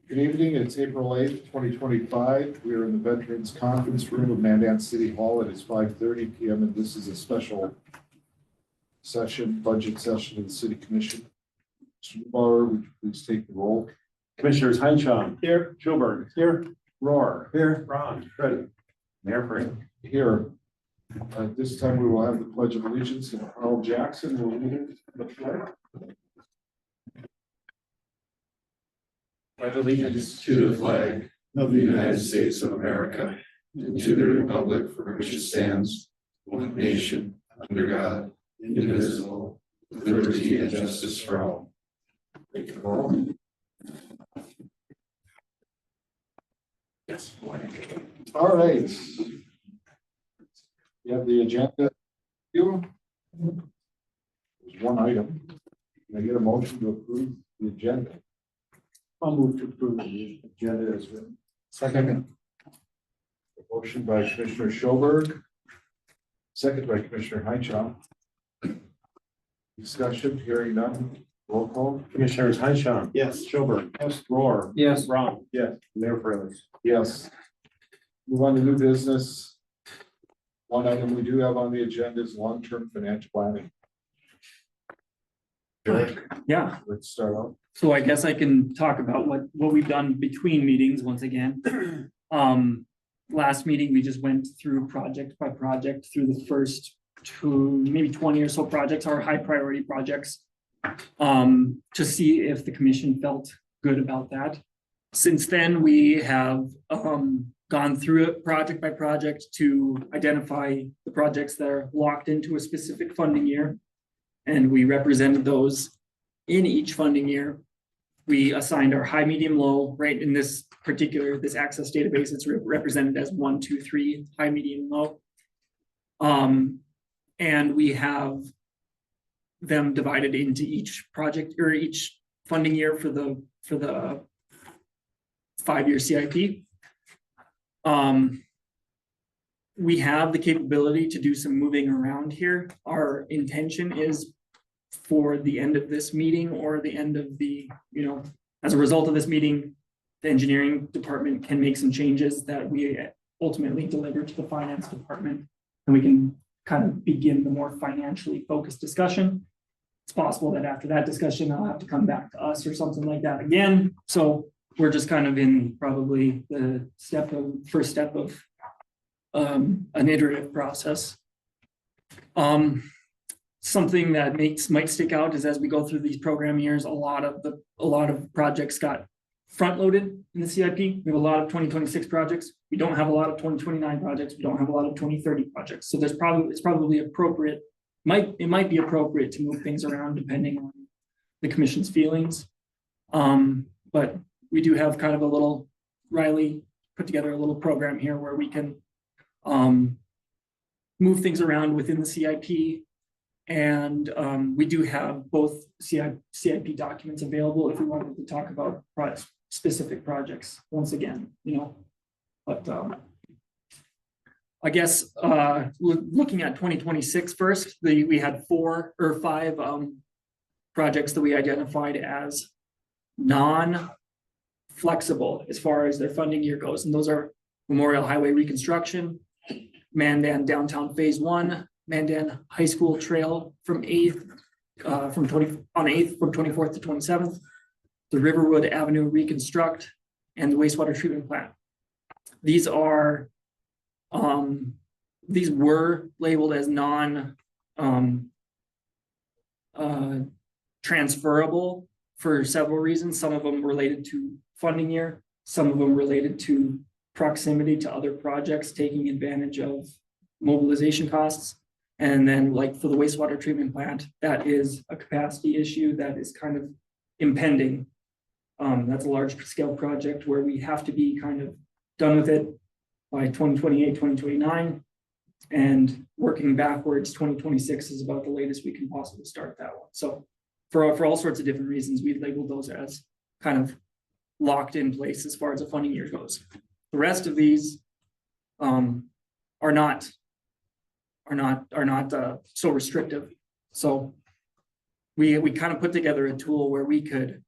Good evening, it's April 8th, 2025. We are in the Veterans Conference Room of Mandan City Hall. It is 5:30 p.m. and this is a special session, budget session of the City Commission. Mr. Bauer, would you please take the roll? Commissioners Heinchan. Here. Schulberg. Here. Rohr. Here. Ron. Ready. Mayor Frey. Here. At this time, we will have the Pledge of Allegiance, and Earl Jackson will lead the flag. Pledge allegiance to the flag of the United States of America and to the republic for which it stands, one nation, under God, indivisible, with liberty and justice for all. Thank you all. Yes. All right. You have the agenda. There's one item. Can I get a motion to approve the agenda? I'll move to approve the agenda as written. Second. A motion by Commissioner Schulberg. Second by Commissioner Heinchan. Discussion, hearing none. Roll call. Commissioners Heinchan. Yes. Schulberg. Yes. Rohr. Yes. Ron. Yes. Mayor Frey. Yes. Move on to new business. One item we do have on the agenda is long-term financial planning. Derek, Yeah, let's start out. so I guess I can talk about what we've done between meetings once again. Last meeting, we just went through project by project through the first maybe 20 or so projects, our high priority projects. To see if the commission felt good about that. Since then, we have gone through it project by project to identify the projects that are locked into a specific funding year. And we represented those in each funding year. We assigned our high, medium, low, right? In this access database, it's represented as 1, 2, 3, high, medium, low. And we have them divided into each project or each funding year for the 5-year CIP. We have the capability to do some moving around here. Our intention is for the end of this meeting or the end of the, as a result of this meeting, the engineering department can make some changes that we ultimately deliver to the finance department. And we can kind of begin the more financially focused discussion. It's possible that after that discussion, I'll have to come back to us or something like that again. So we're just kind of in probably the first step of an iterative process. Something that might stick out is as we go through these program years, a lot of projects got front loaded in the CIP. We have a lot of 2026 projects. We don't have a lot of 2029 projects. We don't have a lot of 2030 projects. So it's probably appropriate. It might be appropriate to move things around depending on the commission's feelings. But we do have kind of a little, Riley put together a little program here where we can move things around within the CIP. And we do have both CIP documents available if we wanted to talk about specific projects once again, but I guess looking at 2026 first, we had 4 or 5 projects that we identified as non-flexible as far as their funding year goes. And those are Memorial Highway reconstruction, Mandan Downtown Phase 1, Mandan High School Trail from 8th from 24th to 27th, the Riverwood Avenue reconstruct, and the wastewater treatment plant. These were labeled as transferable for several reasons. Some of them related to funding year, some of them related to proximity to other projects, taking advantage of mobilization costs. And then like for the wastewater treatment plant, that is a capacity issue that is kind of impending. That's a large scale project where we have to be kind of done with it by 2028, 2029. And working backwards, 2026 is about the latest we can possibly start that one. So for all sorts of different reasons, we've labeled those as kind of locked in place as far as the funding year goes. The rest of these are not so restrictive. So we kind of put together a tool where we could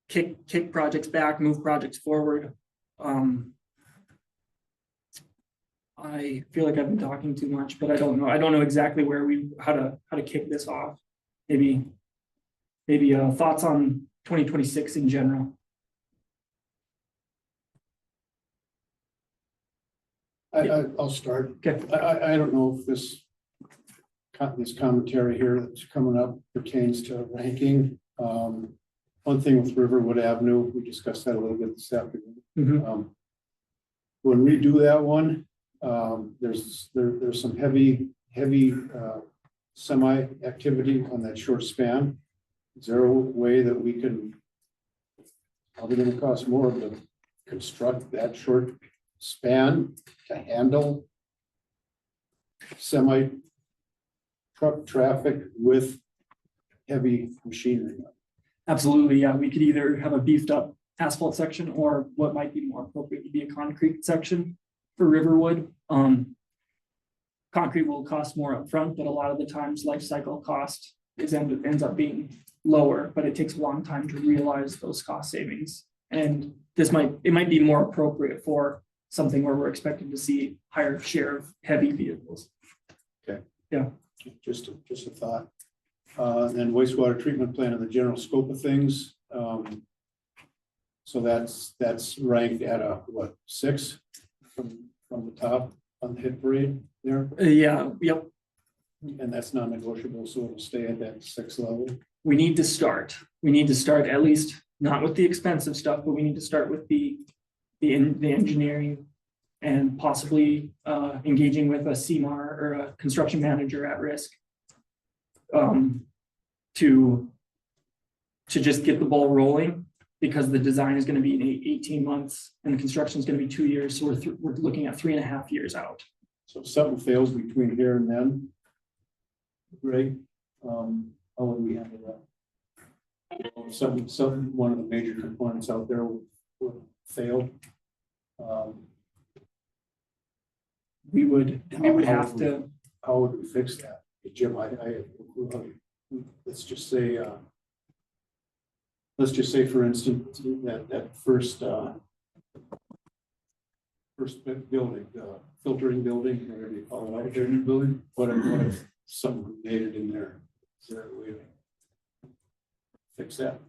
kick projects back, move projects forward. I feel like I've been talking too much, but I don't know. I don't know exactly how to kick this off. Maybe thoughts on 2026 in general. I'll start. Okay. I don't know if this commentary here that's coming up pertains to ranking. One thing with Riverwood Avenue, we discussed that a little bit this afternoon. Mhm. When we do that one, there's some heavy semi activity on that short span. Is there a way that we can, probably gonna cost more to construct that short span to handle semi truck traffic with heavy machinery? Absolutely, yeah. We could either have a beefed up asphalt section or what might be more appropriate to be a concrete section for Riverwood. Concrete will cost more upfront, but a lot of the times life cycle cost ends up being lower, but it takes a long time to realize those cost savings. And it might be more appropriate for something where we're expecting to see higher share of heavy vehicles. Okay. Yeah. Just a thought. Then wastewater treatment plant in the general scope of things. So that's ranked at a, what, 6 from the top on the hit parade there? Yeah, yep. And that's not negotiable, so it'll stay at that 6 level. We need to start. We need to start at least not with the expensive stuff, but we need to start with the engineering and possibly engaging with a CMAR or a construction manager at risk to just get the ball rolling, because the design is going to be in 18 months and the construction is going to be 2 years. So we're looking at 3.5 years out. So if something fails between here and then, Greg, how would we handle that? One of the major components out there would fail. We would have to. How would we fix that? Jim, let's just say, for instance, that first building, filtering building, whatever you call it, filtering building. What if something made it in there? Is there a way to fix that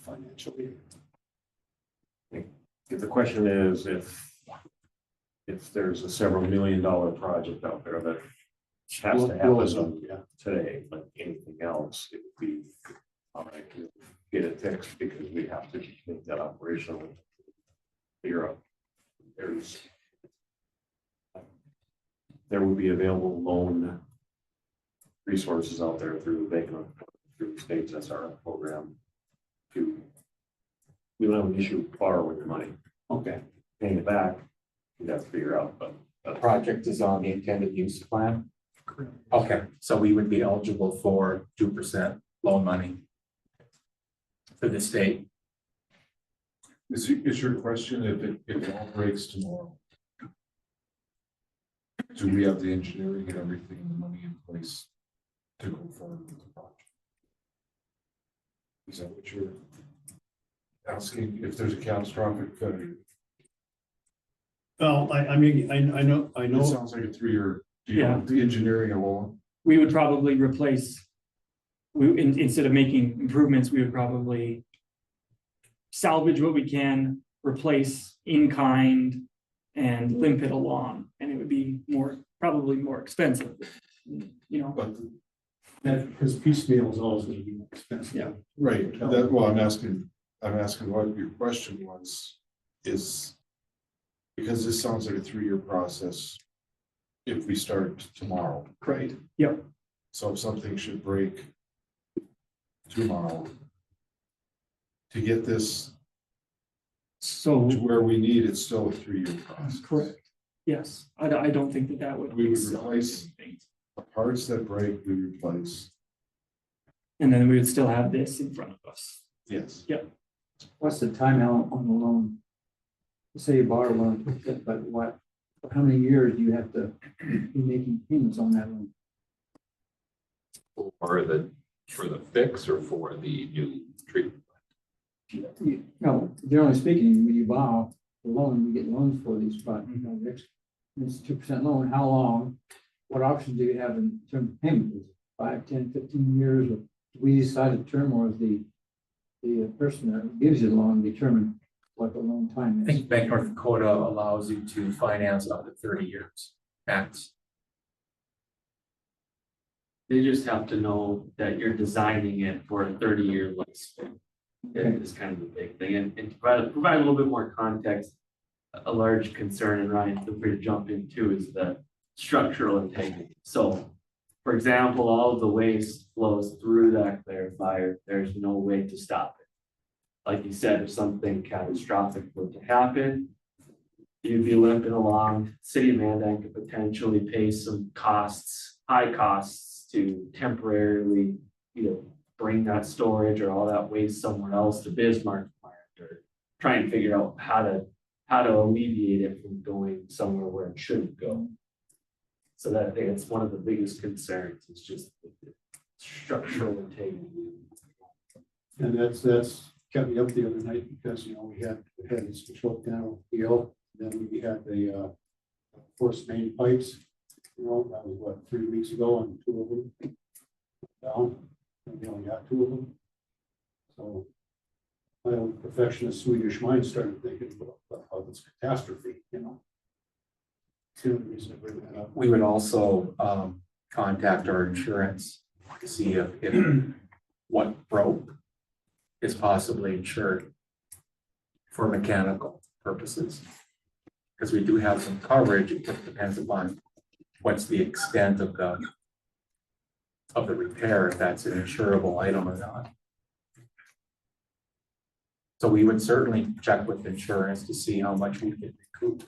financially? If the question is if there's a several $1 million project out there that has to happen today, like anything else, it would be all right to get it fixed, because we have to make that operational. Figure out there would be available loan resources out there through the bank, through the state's SRF program. We don't have an issue borrowing the money. Okay. Paying it back, we'd have to figure out, but The project is on the intended use plan. Okay, so we would be eligible for 2% loan money for the state. Is your question if it all breaks tomorrow? Do we have the engineering and everything and the money in place to go forward with the project? Is that what you're asking? If there's a catastrophic failure? Well, I mean, I know. It sounds like a 3-year deal. Yeah. The engineering alone. We would probably replace, instead of making improvements, we would probably salvage what we can, replace in kind, and limp it along, and it would be probably more expensive, you know. But That, because piecemeal is always going to be more expensive. Yeah. right, that, well, I'm asking what your question is because this sounds like a 3-year process. If we start tomorrow. Right. Yep. So if something should break tomorrow to get this So, to where we need, it's still a 3-year process. correct. Yes, I don't think that would. We would accelerate replace- anything. The parts that break, we replace. And then we would still have this in front of us. Yes. What's the timeout on the loan? Say you borrow one, but how many years do you have to be making payments on that loan? For the fix or for the new treatment? Generally speaking, when you borrow a loan, you get loans for these projects. It's 2% loan. How long? What options do you have in terms of payment? Is it 5, 10, 15 years? Or do we decide a term, or is the person that gives you the loan determine what the loan time I is? think Bank North Dakota allows you to finance up to 30 years max. They just have to know that you're designing it for a 30-year lifespan. That is kind of the big thing. And to provide a little bit more context, a large concern, and Ryan, feel free to jump in too, is the structural integrity. So, for example, all of the waste flows through that clarifier. There's no way to stop it. Like you said, if something catastrophic were to happen, you'd be limping along. City of Mandan could potentially pay some costs, high costs, to temporarily, bring that storage or all that waste somewhere else to Bismarck or try and figure out how to alleviate it from going somewhere where it shouldn't go. So that I think it's one of the biggest concerns. It's just the structural integrity. And that's kept me up the other night because, we had this control panel deal, then we had the force main pipes. That was what, 3 weeks ago, and 2 of them down. And we only got 2 of them. So my own perfectionist Swedish mind started thinking about this catastrophe, It's the only reason to bring that up. We would also contact our insurance to see if what broke is possibly insured for mechanical purposes. Because we do have some coverage, it just depends upon what's the extent of the repair, if that's an insurable item or not. So we would certainly check with insurance to see how much we can recoup.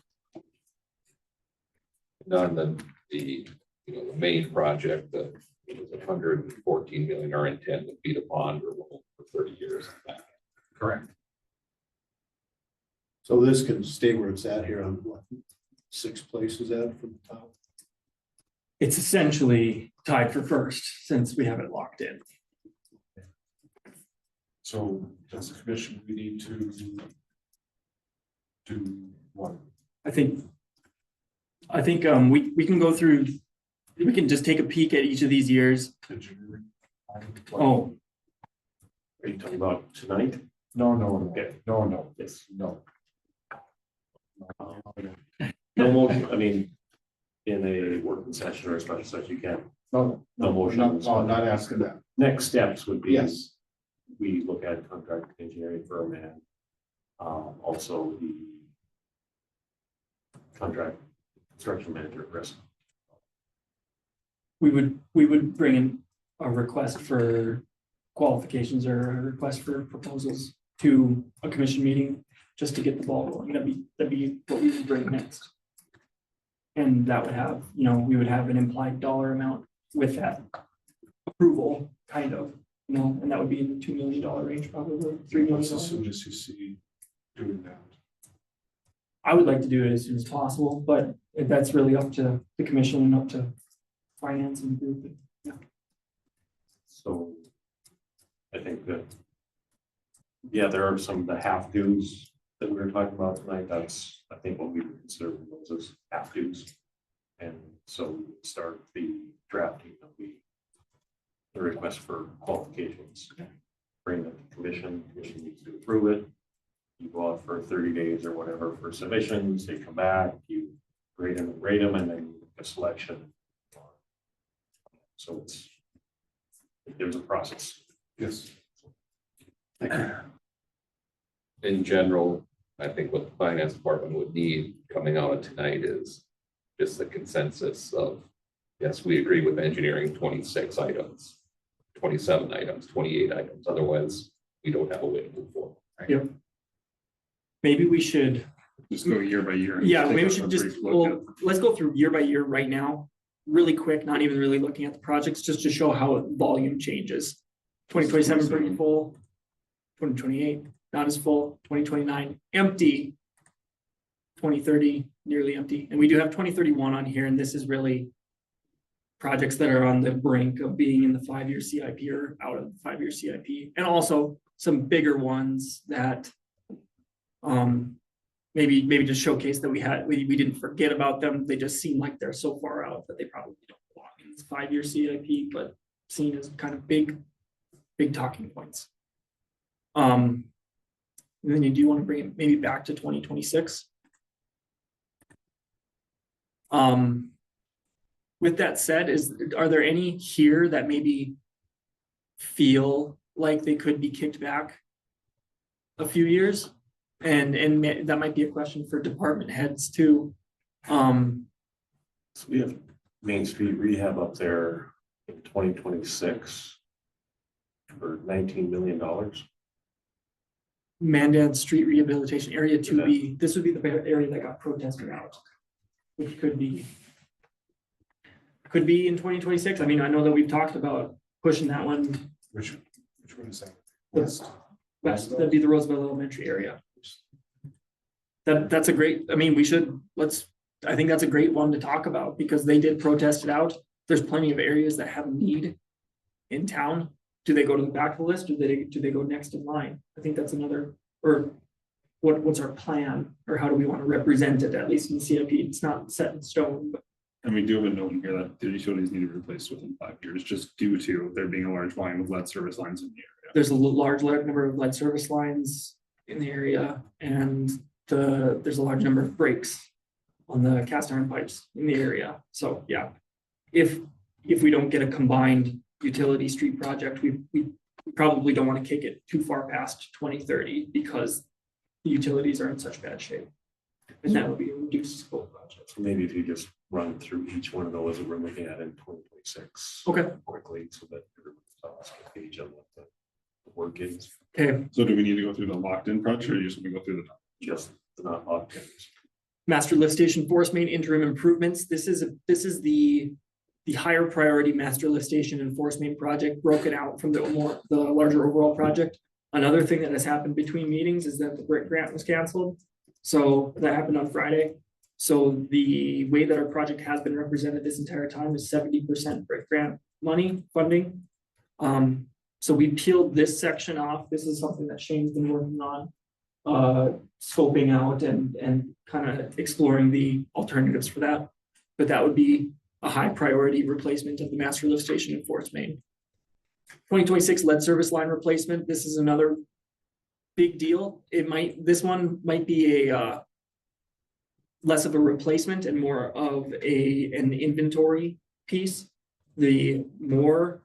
On the main project, that was 114 million, our intent would be to bond or loan for 30 years. Correct. So this can stay where it's at here on what, 6 places at from the top. It's essentially tied for first since we have it locked in. So as a commission, we need to do what? I think we can go through, we can just take a peek at each of these years. Engineering? Oh, Are you talking about tonight? No, Okay. no, Yes. no. No motion, I mean, in a working session or a special session, you can't. No, No motion. no, I'm not asking that. Next steps would be. Yes. We look at contract engineering firm and also the contract construction manager risk. we would bring in a request for qualifications or a request for proposals to a commission meeting just to get the ball rolling. That'd be what we would bring next. And that would have, we would have an implied dollar amount with that approval, kind of, and that would be in the $2 million range, probably $3 million. What's as soon as you see doing that? I would like to do it as soon as possible, but that's really up to the commission and up to finance and group. Yeah. So I think that, yeah, there are some of the half dues that we were talking about tonight. That's, I think, what we would consider those as half dues. And so we would start the drafting of the request for qualifications. Bring it to the commission needs to approve it. You go out for 30 days or whatever for submissions, they come back, you grade them, and then a selection. So there's a process. Yes. In general, I think what the finance department would need coming out of tonight is just the consensus of, yes, we agree with engineering 26 items, 27 items, 28 items. Otherwise, we don't have a way to move forward. Right? Yep. Maybe we should, Just go year by year. yeah, maybe we should just, let's go through year by year right now, really quick, not even really looking at the projects, just to show how volume changes. 2027 pretty full, 2028 not as full, 2029 empty, 2030 nearly empty, and we do have 2031 on here, and this is really projects that are on the brink of being in the 5-year CIP or out of the 5-year CIP, and also some bigger ones that maybe just showcase that we didn't forget about them. They just seem like they're so far out that they probably don't belong in this 5-year CIP, but seen as kind of big talking points. And then you do want to bring it maybe back to 2026. With that said, are there any here that maybe feel like they could be kicked back a few years? And that might be a question for department heads too. So we have Main Street rehab up there in 2026 for $19 million. Mandan Street Rehabilitation Area 2B. This would be the area that got protested out, which could be in 2026. I mean, I know that we've talked about pushing that one Which one is that? west. That'd be the Roosevelt Elementary area. That's a great, I mean, I think that's a great one to talk about because they did protest it out. There's plenty of areas that have need in town. Do they go to the back of the list or do they go next in line? I think that's another, or what's our plan or how do we want to represent it, at least in the CIP? It's not set in stone, but And we do have a note in here that the utilities need to be replaced within 5 years, just due to there being a large volume of lead service lines in the area. there's a large number of lead service lines in the area and there's a large number of breaks on the cast iron pipes in the area. So yeah, if we don't get a combined utility street project, we probably don't want to kick it too far past 2030 because the utilities are in such bad shape. And that would be a reduced scope project. So maybe if you just run through each one of those that we're looking at in 2026. Okay. Quickly, so that everybody's on the page on what the work is, Okay, So do we need to go through the locked in project or you just want to go through the? just not locked in. master lift station force main interim improvements. This is the higher priority master lift station and force main project broken out from the larger overall project. Another thing that has happened between meetings is that the BRIC grant was canceled. So that happened on Friday. So the way that our project has been represented this entire time is 70% BRIC grant money funding. So we peeled this section off. This is something that Shane's been working on, scoping out and kind of exploring the alternatives for that. But that would be a high priority replacement of the master lift station and force main. 2026 lead service line replacement. This is another big deal. This one might be a less of a replacement and more of an inventory piece. The more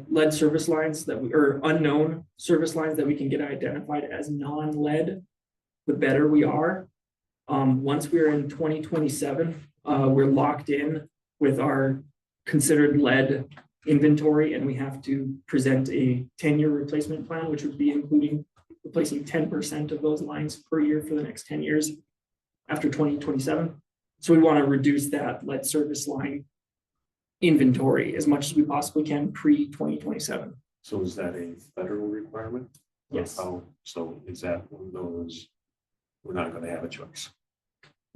lead service lines or unknown service lines that we can get identified as non-lead, the better we are. Once we're in 2027, we're locked in with our considered lead inventory and we have to present a 10-year replacement plan, which would be including replacing 10% of those lines per year for the next 10 years after 2027. So we want to reduce that lead service line inventory as much as we possibly can pre-2027. So is that a federal requirement? Yes. So is that one of those, we're not going to have a choice?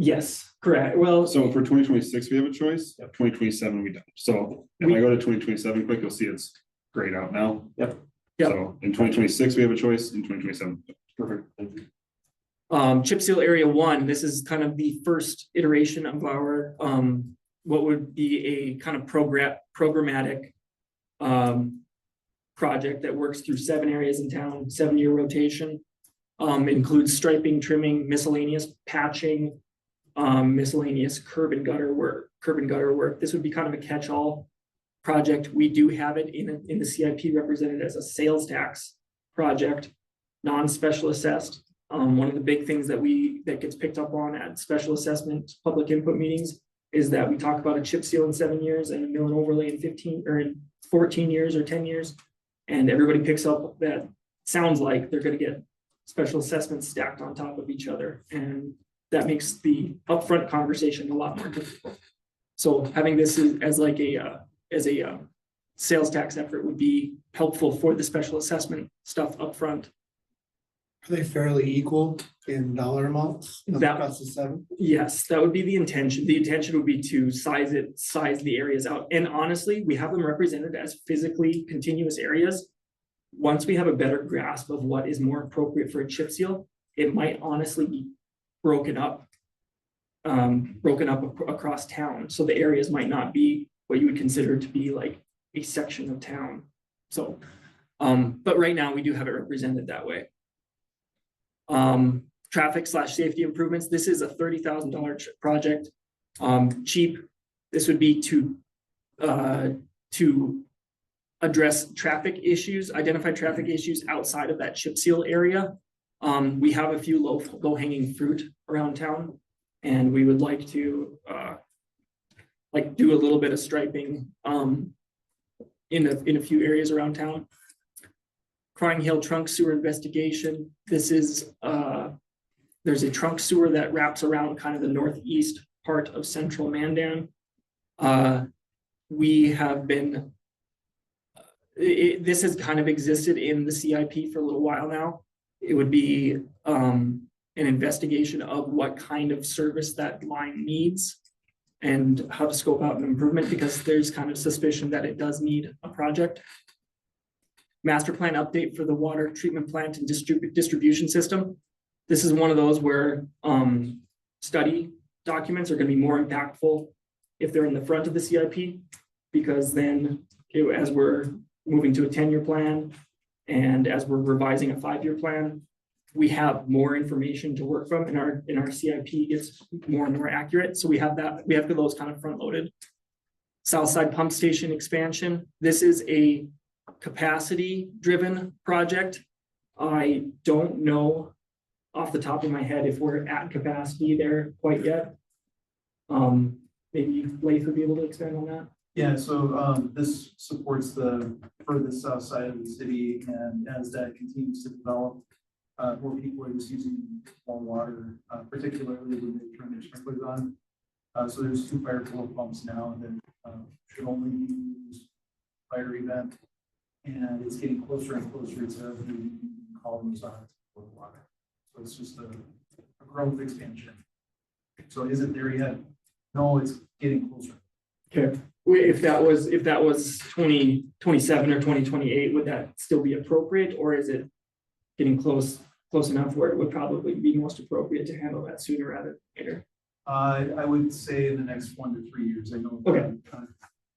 Yes, correct. Well, So for 2026, we have a choice. Yep. 2027, we don't. So if I go to 2027 quick, you'll see it's grayed out now. Yep. Yep. So in 2026, we have a choice. In 2027. Perfect. Thank you. chip seal area 1, this is kind of the first iteration of our what would be a kind of programmatic project that works through 7 areas in town, 7-year rotation. Includes striping, trimming, miscellaneous patching, miscellaneous curb and gutter work. This would be kind of a catch-all project. We do have it in the CIP represented as a sales tax project, non-special assessed. One of the big things that gets picked up on at special assessment public input meetings is that we talk about a chip seal in 7 years and a mill and overlay in 15 or in 14 years or 10 years. And everybody picks up that sounds like they're going to get special assessments stacked on top of each other. And that makes the upfront conversation a lot more difficult. So having this as a sales tax effort would be helpful for the special assessment stuff upfront. Are they fairly equal in dollar amounts across the 7? Yes, that would be the intention. The intention would be to size the areas out. And honestly, we have them represented as physically continuous areas. once we have a better grasp of what is more appropriate for a chip seal, it might honestly be broken up. Across town, so the areas might not be what you would consider to be like a section of town. So, but right now we do have it represented that way. Traffic/safety improvements. This is a $30,000 project. Cheap. This would be to address traffic issues, identify traffic issues outside of that chip seal area. We have a few low-hanging fruit around town, and we would like to do a little bit of striping in a few areas around town. Crying Hill trunk sewer investigation. This is there's a trunk sewer that wraps around kind of the northeast part of central Mandan. We have been this has kind of existed in the CIP for a little while now. It would be an investigation of what kind of service that line needs and how to scope out an improvement, because there's kind of suspicion that it does need a project. Master plan update for the water treatment plant and distribution system. This is one of those where study documents are going to be more impactful if they're in the front of the CIP, because then as we're moving to a 10-year plan and as we're revising a 5-year plan, we have more information to work from, and our CIP gets more and more accurate. So we have those kind of front loaded. Southside pump station expansion. This is a capacity driven project. I don't know off the top of my head if we're at capacity there quite yet. Maybe Laith would be able to expand on that. Yeah, so this supports the furthest south side of the city, and as that continues to develop, more people are just using more water, particularly when they turn their sprinklers on. So there's 2 fire flow pumps now that should only be used fire event, and it's getting closer and closer to the columns on for water. So it's just a growth expansion. So is it there yet? No, it's getting closer. Okay. If that was 2027 or 2028, would that still be appropriate, or is it getting close enough where it would probably be most appropriate to handle that sooner rather than later? I would say in the next 1 to 3 years. I know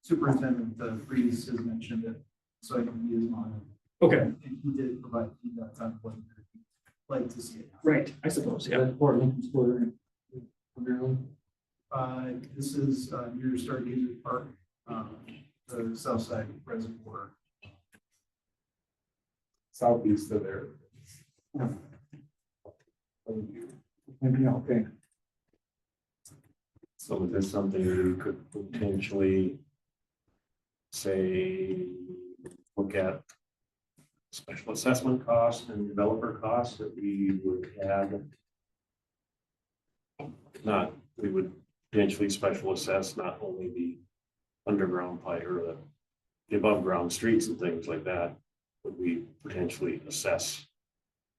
Superintendent Freeze has mentioned it, so I think he is on it. Okay. And he did provide feedback on what he'd like to see it. Right, I suppose, yeah. This is near Stargazer Park, the south side reservoir. Southeast of there. Okay. So is this something you could potentially say, look at special assessment costs and developer costs that we would have? We would potentially special assess not only the underground pipe or the above ground streets and things like that, would we potentially assess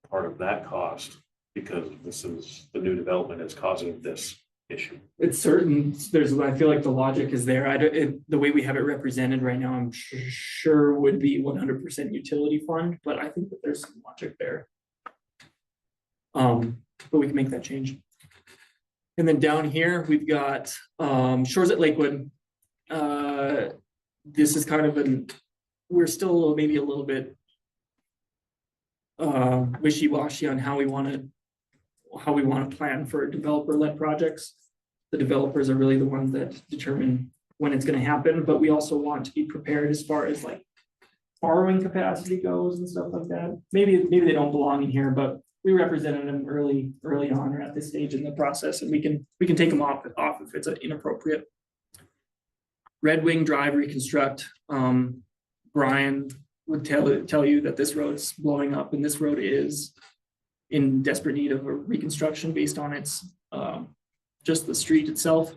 part of that cost because this is the new development is causing this issue? It's certain. I feel like the logic is there. The way we have it represented right now, I'm sure would be 100% utility fund, but I think that there's some logic there. But we can make that change. And then down here, we've got Shores at Lakewood. This is kind of we're still maybe a little bit wishy-washy on how we want to plan for developer-led projects. The developers are really the ones that determine when it's going to happen, but we also want to be prepared as far as like borrowing capacity goes and stuff like that. Maybe they don't belong in here, but we represented them early on or at this stage in the process, and we can take them off if it's inappropriate. Red Wing Drive reconstruct. Brian would tell you that this road's blowing up, and this road is in desperate need of a reconstruction based on its just the street itself.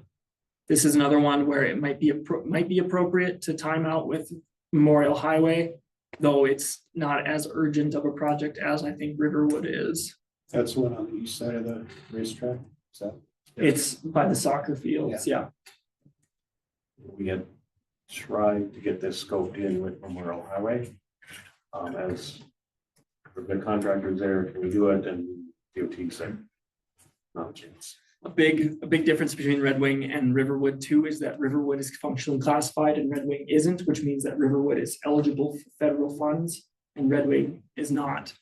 This is another one where it might be appropriate to time out with Memorial Highway, though it's not as urgent of a project as I think Riverwood is. That's the one on the east side of the racetrack. Is that? It's by the soccer fields, yeah. We had tried to get this scoped in with Memorial Highway. As the contractor's there, can we do it? And DOT said, not a chance. A big difference between Red Wing and Riverwood too is that Riverwood is functionally classified and Red Wing isn't, which means that Riverwood is eligible for federal funds and Red Wing is not.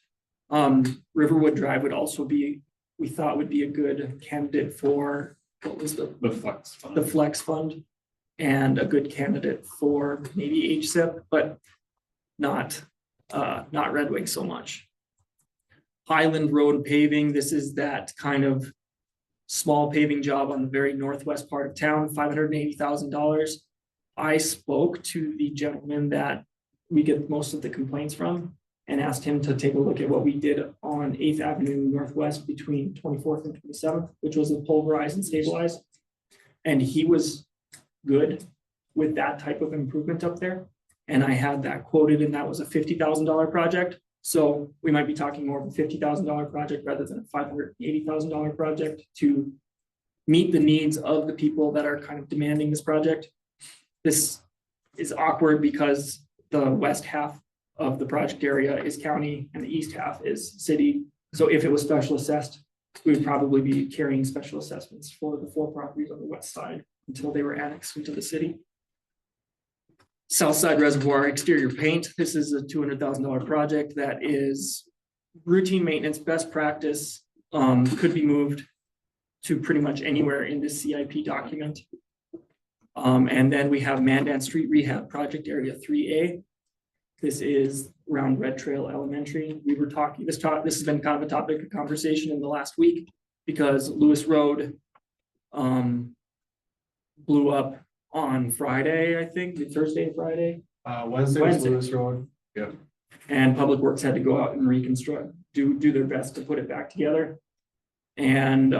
Riverwood Drive would also be, we thought would be a good candidate for, what was the flex fund. the Flex Fund, and a good candidate for maybe HSIP, but not Red Wing so much. Highland Road paving, this is that kind of small paving job on the very northwest part of town, $580,000. I spoke to the gentleman that we get most of the complaints from and asked him to take a look at what we did on 8th Avenue Northwest between 24th and 27th, which was a pulverize and stabilize. And he was good with that type of improvement up there. And I had that quoted, and that was a $50,000 project. So we might be talking more of a $50,000 project rather than a $580,000 project to meet the needs of the people that are kind of demanding this project. This is awkward because the west half of the project area is county and the east half is city. So if it was special assessed, we would probably be carrying special assessments for the 4 properties on the west side until they were annexed into the city. Southside Reservoir exterior paint. This is a $200,000 project that is routine maintenance, best practice, could be moved to pretty much anywhere in this CIP document. And then we have Mandan Street Rehab Project Area 3A. This is around Red Trail Elementary. We were talking, this has been kind of a topic of conversation in the last week because Lewis Road blew up on Friday, I think, Thursday and Friday. Wednesday was Lewis Road. And Public Works had to go out and reconstruct, do their best to put it back together. And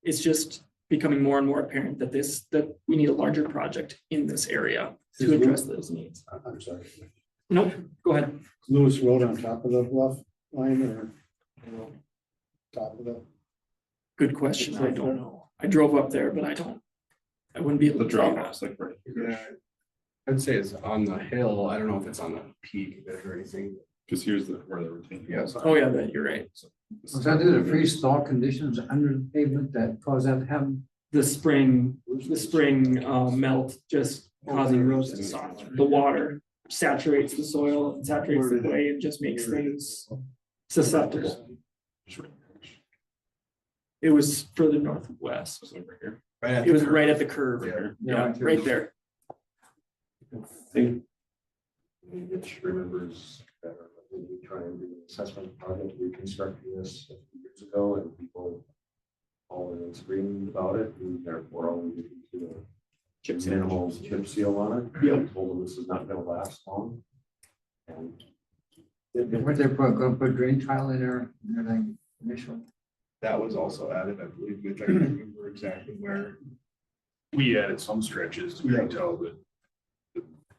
it's just becoming more and more apparent that that we need a larger project in this area to address those needs. I'm sorry. Nope, go ahead. Lewis Road on top of the bluff line or top of the? Good question. I don't know. I drove up there, but I wouldn't be able The to tell you drop that. off's like right Yeah, here. I'd say it's on the hill. I don't know if it's on the peak of it or anything. Because here's where the retaining walls are. Oh, yeah, you're right. Was that due to freeze thaw conditions under the pavement that caused that to happen? The spring melt just causing erosion of the soil. The water saturates the soil, saturates the clay, and just makes things susceptible. It was further northwest. So over here. It was right at the curve. Yeah, right there. I think Mitch remembers better, when we try and do an assessment project, reconstructing this a few years ago, and people all in screaming about it, and therefore all we did was do a minimal chip seal on it. Yep. I told them this is not gonna last long. And Weren't they gonna put drain tile in there and everything initially? That was also added, I believe, which I can't remember exactly where. We added some stretches to really tell that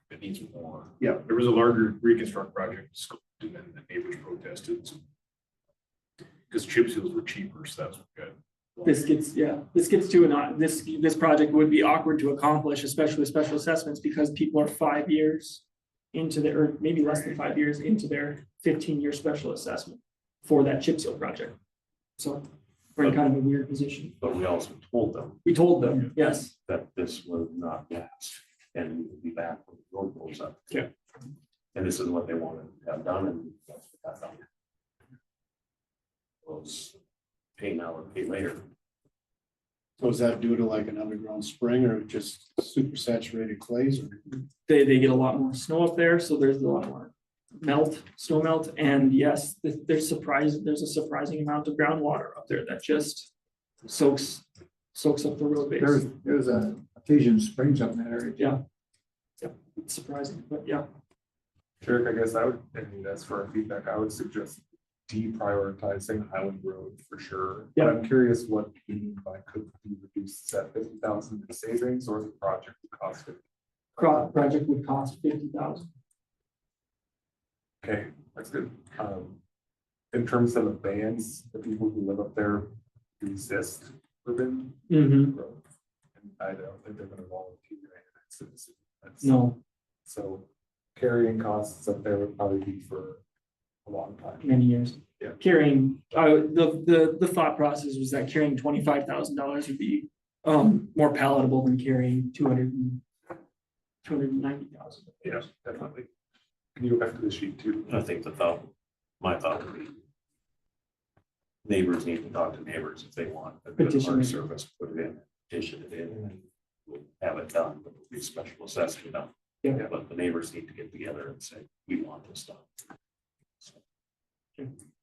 it needs more. Yeah. There was a larger reconstruct project scoped and then the neighbors protested. Because chip seals were cheaper, so that's good. This gets to this project would be awkward to accomplish, especially with special assessments, because people are 5 years into their, or maybe less than 5 years into their 15-year special assessment for that chip seal project. So we're in kind of a weird position. but we also told them We told them, yes. that this would not last, and we would be back when the road goes up. Yeah. And this is what they wanted to have done, and that's what got done. Was pay now or pay later. So is that due to like an underground spring or just super saturated clays? Or? They get a lot more snow up there, so there's a lot more snow melt, and yes, there's a surprising amount of groundwater up there that just soaks up the road base. There's a Ephesian Springs up in that area. Yeah. It's surprising, but yeah. Sure, I guess I would, I mean, as for our feedback, I would suggest deprioritizing Highland Road for sure. Yeah. But I'm curious what you mean by could be reduced at 50,000 in savings or the project would cost it. Project would cost 50,000. Okay, that's good. In terms of the bans, the people who live up there resist urban growth. And I don't think they're gonna volunteer. No, So carrying costs up there would probably be for a long time. many years. Yeah. Carrying, the thought process was that carrying $25,000 would be more palatable than carrying 290,000. Yeah, definitely. Can you go back to the sheet too? I think my thought would be neighbors need to talk to neighbors if they want a good Petition water it. service, put it in, petition it in, and we'll have it done, but it'll be special assessment done. Yeah. But the neighbors need to get together and say, we want this done.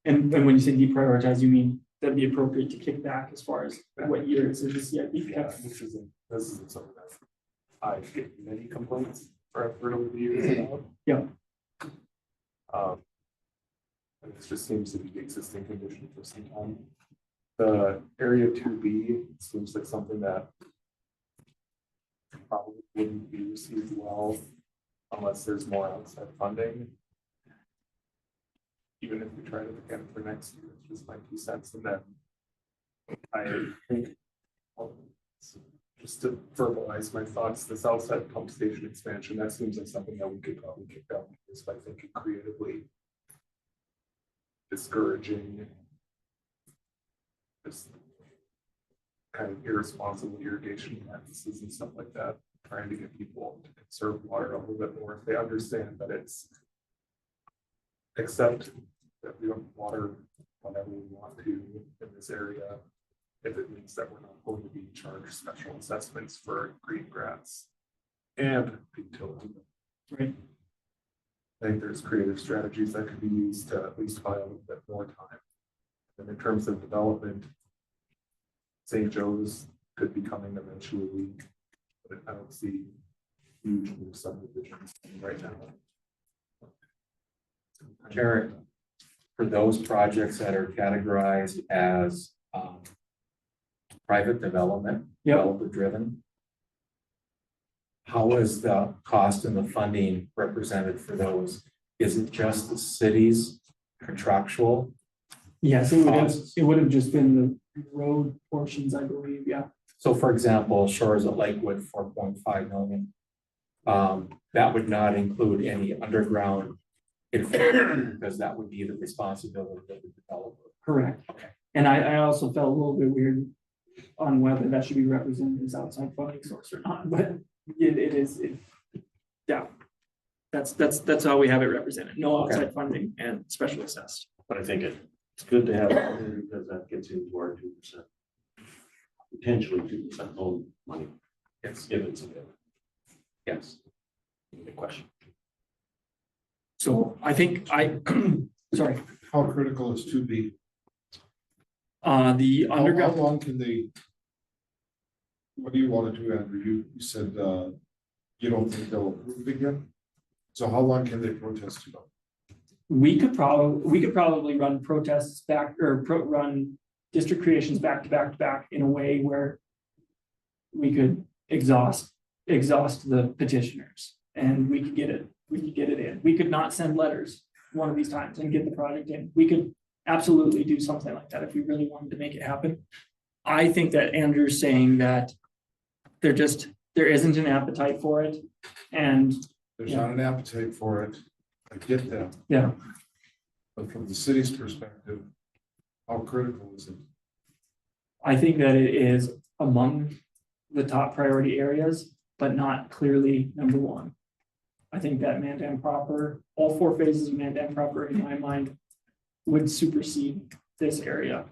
And when you say deprioritize, you mean that'd be appropriate to kick back as far as what years is the CIP? Yeah, this isn't something that I've getting many complaints or I've heard over the years about. Yeah. And it just seems to be the existing condition for some time. The area 2B seems like something that probably wouldn't be received well unless there's more outside funding. Even if we try to look at it for next year, it's just my 2 cents. And then I think, just to verbalize my thoughts, this outside pump station expansion, that seems like something that we could probably kick down just by thinking creatively, discouraging this kind of irresponsible irrigation practices and stuff like that, trying to get people to conserve water a little bit more if they understand that it's accept that we don't water whenever we want to in this area, if it means that we're not going to be charged special assessments for green grass and utility. Right. I think there's creative strategies that could be used to at least buy a little bit more time. And in terms of development, St. Joe's could be coming eventually, but I don't see huge new subdivisions right now. Jared, for those projects that are categorized as private development, Yep. developer driven, how is the cost and the funding represented for those? Is it just the city's contractual? Yes, it would have just been the road portions, I believe, yeah. So for example, Shores at Lakewood, 4.5 million. That would not include any underground infrastructure, because that would be the responsibility of the developer. Correct. Okay. And I also felt a little bit weird on whether that should be represented as outside funding source or not, but it is, yeah. That's how we have it represented, no outside funding and special assessed. But I think it's good to have it there because that gets into our 2%, potentially 2% loan money. Yes. If it's available. Yes. Good question. So I think sorry, How critical is 2B? the How underground, long can they? What do you want to do, Andrew? You said, you don't think they'll approve it again? So how long can they protest it? we could probably run protests back or run district creations back to back to back in a way where we could exhaust the petitioners and we could get it in. We could not send letters one of these times and get the project in. We could absolutely do something like that if we really wanted to make it happen. I think that Andrew's saying that there isn't an appetite for it. And There's not an appetite for it. I get that. yeah, But from the city's perspective, how critical is it? I think that it is among the top priority areas, but not clearly number one. I think that Mandan proper, all 4 phases of Mandan proper in my mind would supersede this area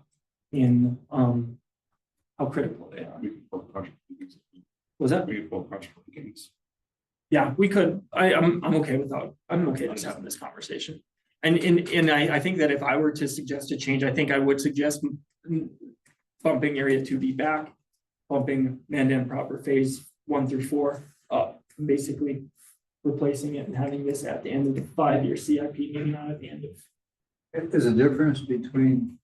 in how critical they are. Was that? Yeah, we could. I'm okay just having this conversation. And I think that if I were to suggest a change, I think I would suggest bumping area 2B back, bumping Mandan proper phase 1 through 4 up, basically replacing it and having this at the end of the 5-year CIP, maybe not at the end of. If there's a difference between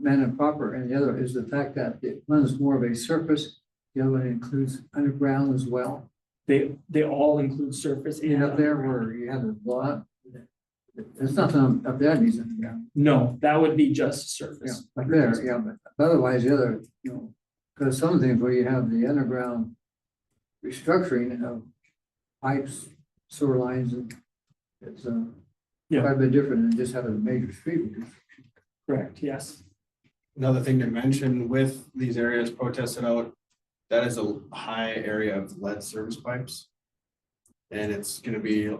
Mandan proper and the other is the fact that one is more of a surface, the other one includes underground as well. They all include surface And and up there where you have a lot, there's nothing up there needs underground. no, that would be just Yeah, surface. up there, yeah, but otherwise the other, because some things where you have the underground restructuring of pipes, sewer lines and It's, Yeah. quite a bit different than just having a major street reconstruction. Correct, yes. Another thing to mention with these areas protested out, that is a high area of lead service pipes. And it's gonna be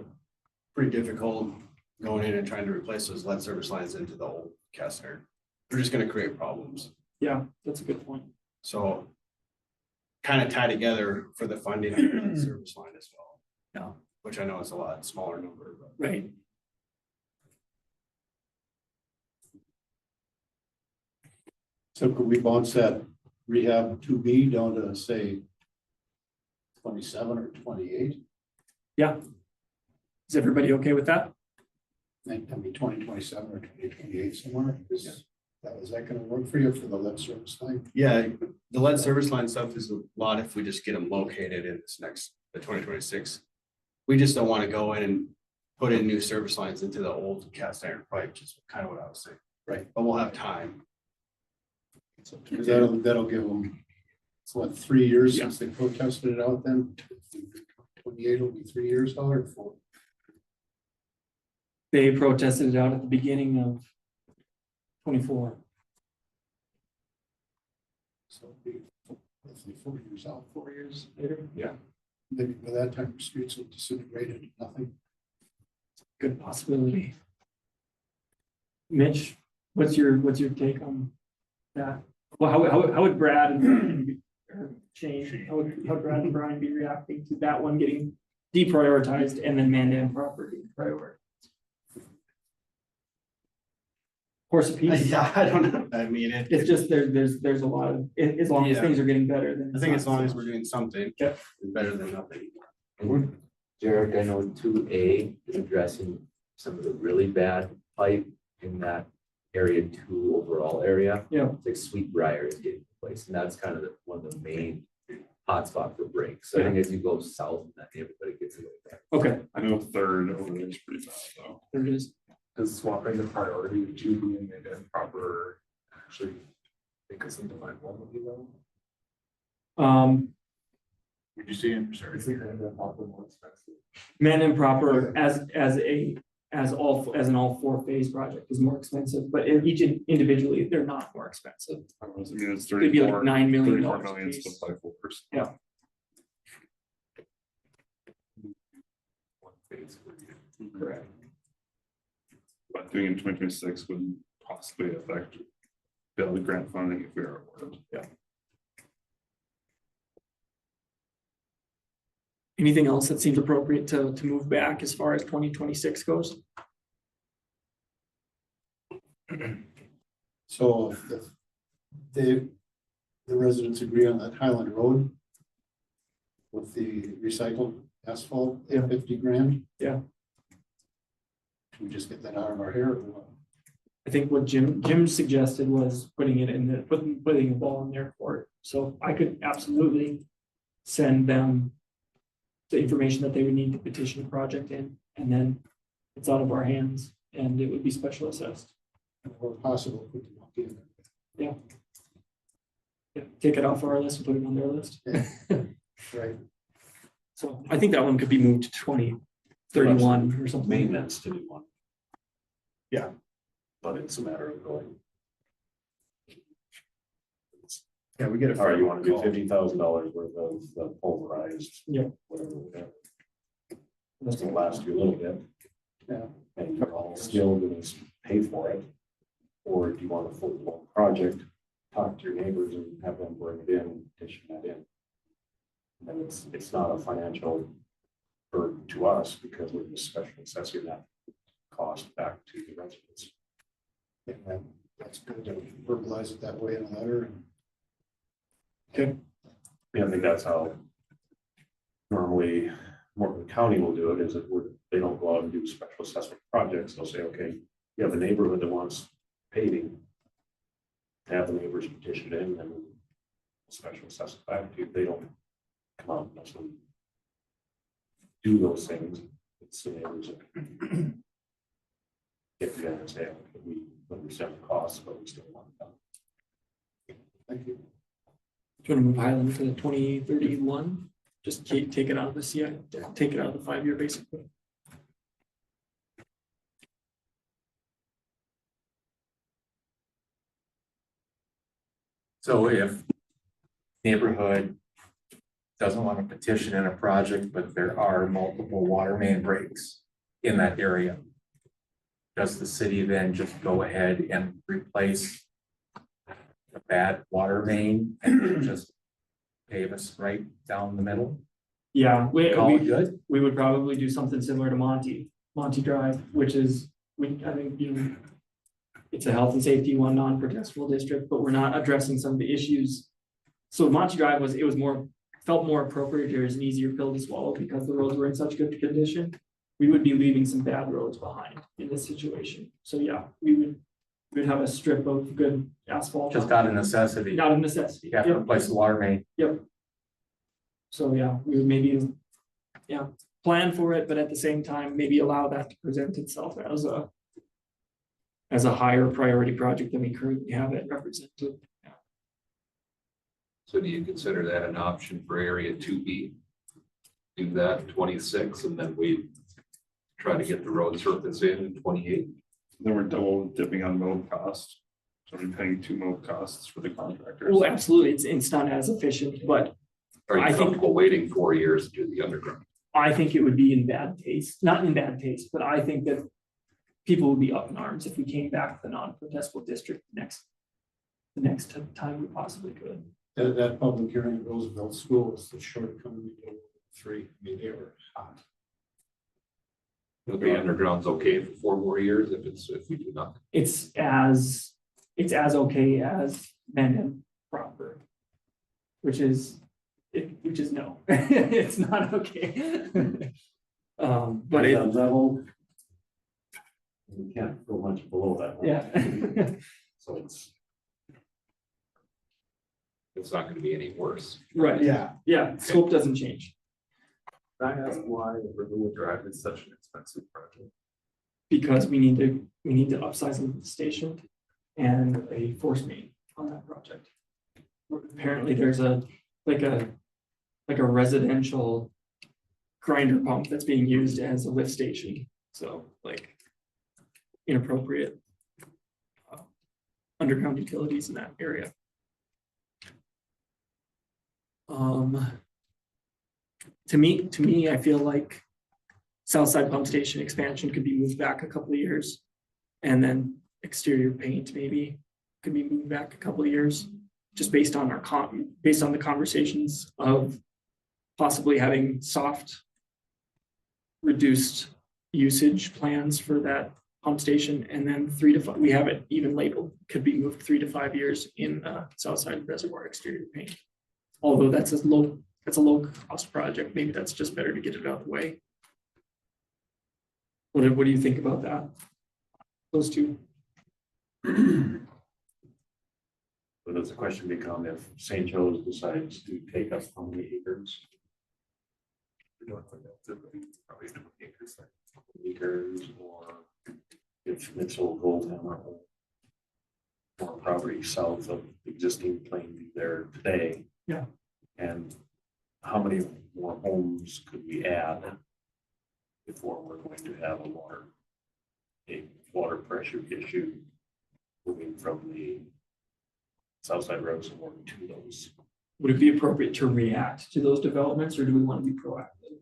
pretty difficult going in and trying to replace those lead service lines into the old cast iron. They're just gonna create problems. Yeah, that's a good point. So kind of tie together for the funding of the lead service line as well. Yeah. Which I know is a lot smaller number, but. Right. So could we bounce that rehab 2B down to say 27 or 28? Is everybody okay with that? I mean, 2027 or 2028 somewhere. Is that gonna work for you for the lead service line? Yeah, the lead service line stuff is a lot if we just get them located in this next, the 2026. We just don't want to go in and put in new service lines into the old cast iron pipe, which is kind of what I was saying. Right. But we'll have time. That'll give them, so what, 3 years Yeah. since they protested it out then? 28 will be 3 years out or 4? They protested it out at the beginning of 24. So it'll be roughly 4 years out. 4 years later. Yeah. Maybe by that time, the streets will disintegrate into nothing. Good possibility. Mitch, what's your take on that? Well, how would Brad and or Shane, how would Brad and Brian be reacting to that one getting deprioritized and then Mandan property prioritized? Horse apiece. Yeah, I don't know. I mean, It's just there's a lot of, as long as Yeah. things are getting better, then. I think as long as we're doing something, Yeah. it's better than nothing. Jared, I know 2A is addressing some of the really bad pipe in that area 2 overall area. Yeah. It's like Sweet Briar is getting replaced, and that's kind of one of the main hotspot for breaks. So I think as you go south, then everybody gets a little better. Okay, I know third over there is pretty bad though. there it is. Does swapping the priority to being made improper actually make us need to find one of you though? Would you see him? Sorry. Is it kind of more expensive? Mandan proper as an all 4 phase project is more expensive, but in each individually, they're not more expensive. I mean, it's It'd be like 34, $9 million 34 million piece. split by 4%. Yeah. One phase for you. Correct. But doing it in 2026 would possibly affect the grant funding if we are awarded. Yeah. Anything else that seems appropriate to move back as far as 2026 goes? So if the residents agree on that Highland Road with the recycled asphalt, Yeah. 50 grand. Yeah. Can we just get that out of our hair or what? I think what Jim suggested was putting it in the, putting the ball in their court. So I could absolutely send them the information that they would need to petition the project in, and then it's out of our hands and it would be special assessed. Or possible, put the monkey in Yeah, take it off our list and put it on their list. there. Right. So I think that one could be moved to 2031 or something. like that. Maintenance to do one. Yeah, but it's a matter of going. Yeah, we get it. All right, you want to do $50,000 worth of the pulverized. Yeah. Whatever. That's gonna last you a little bit. Yeah. And you're all still gonna pay for it. Or do you want a full-blown project, talk to your neighbors and have them bring it in, petition that in? And it's not a financial burden to us because we're just special assessing that cost back to the residents. Yeah, that's good to verbalize it that way in a letter. And Yeah, I think that's how normally Morgan County will do it, is that they don't go out and do special assessment projects. They'll say, okay, you have a neighborhood that wants paving. Have the neighbors petition it in and special assessment back to you. They don't come out and necessarily do those things. It's the neighbors that get together and say, okay, we understand the costs, but we still want it done. thank you. Do you want to move Highland to 2031? Just take it out of the CI, take it out of the 5-year basically. So if neighborhood doesn't want to petition in a project, but there are multiple water main breaks in that area, does the city then just go ahead and replace the bad water main and just pave us right down the middle? Yeah, Call it good? we would probably do something similar to Monty Drive, which is, I think, it's a health and safety one, non-protestable district, but we're not addressing some of the issues. So Monty Drive felt more appropriate here as an easier pill to swallow because the roads were in such good condition. We would be leaving some bad roads behind in this situation. So yeah, we would have a strip of good asphalt. Just out of necessity. Out of necessity. You have to replace the water main. Yep. So yeah, we would maybe, plan for it, but at the same time, maybe allow that to present itself as a higher priority project than we currently have it represented. So do you consider that an option for area 2B? Do that 26 and then we try to get the road surface in 28? Then we're double dipping on mode cost. So we're paying 2 mode costs for the contractors. Well, absolutely, it's not as efficient, but Are you comfortable waiting 4 years to do the underground? I think it would be in bad taste, not in bad taste, but I think that people would be up in arms if we came back to the non-protestable district the next time we possibly could. That public hearing at Roosevelt School was the shortcoming of 3. I mean, they were hot. It'll be underground's okay for 4 more years if we do nothing. It's as okay as Mandan proper, which is no, it's not okay. But At it, that level, we can't go much below that. yeah. So It's not gonna be any worse. Right, yeah, scope doesn't change Can I ask why Riverwood Drive is such an expensive project? because we need to upsize the station and a force main on that project. Apparently there's a residential grinder pump that's being used as a lift station, so like inappropriate underground utilities in that area. To me, I feel like Southside Pump Station expansion could be moved back a couple of years. And then exterior paint maybe could be moved back a couple of years, just based on the conversations of possibly having soft reduced usage plans for that pump station. And then 3 to 5, we have it even labeled, could be moved 3 to 5 years in Southside Reservoir exterior paint. Although that's a low cost project. Maybe that's just better to get it out of the way. What do you think about that? Those two. So does the question become if St. Joe's decides to take up how many acres? Probably 20 acres. Acres, or if Mitchell Goldhammer owns more property south of existing Plainview there today. Yeah. And how many more homes could we add before we're going to have a water pressure issue moving from the Southside Reservoir to those? Would it be appropriate to react to those developments, or do we want to be proactive?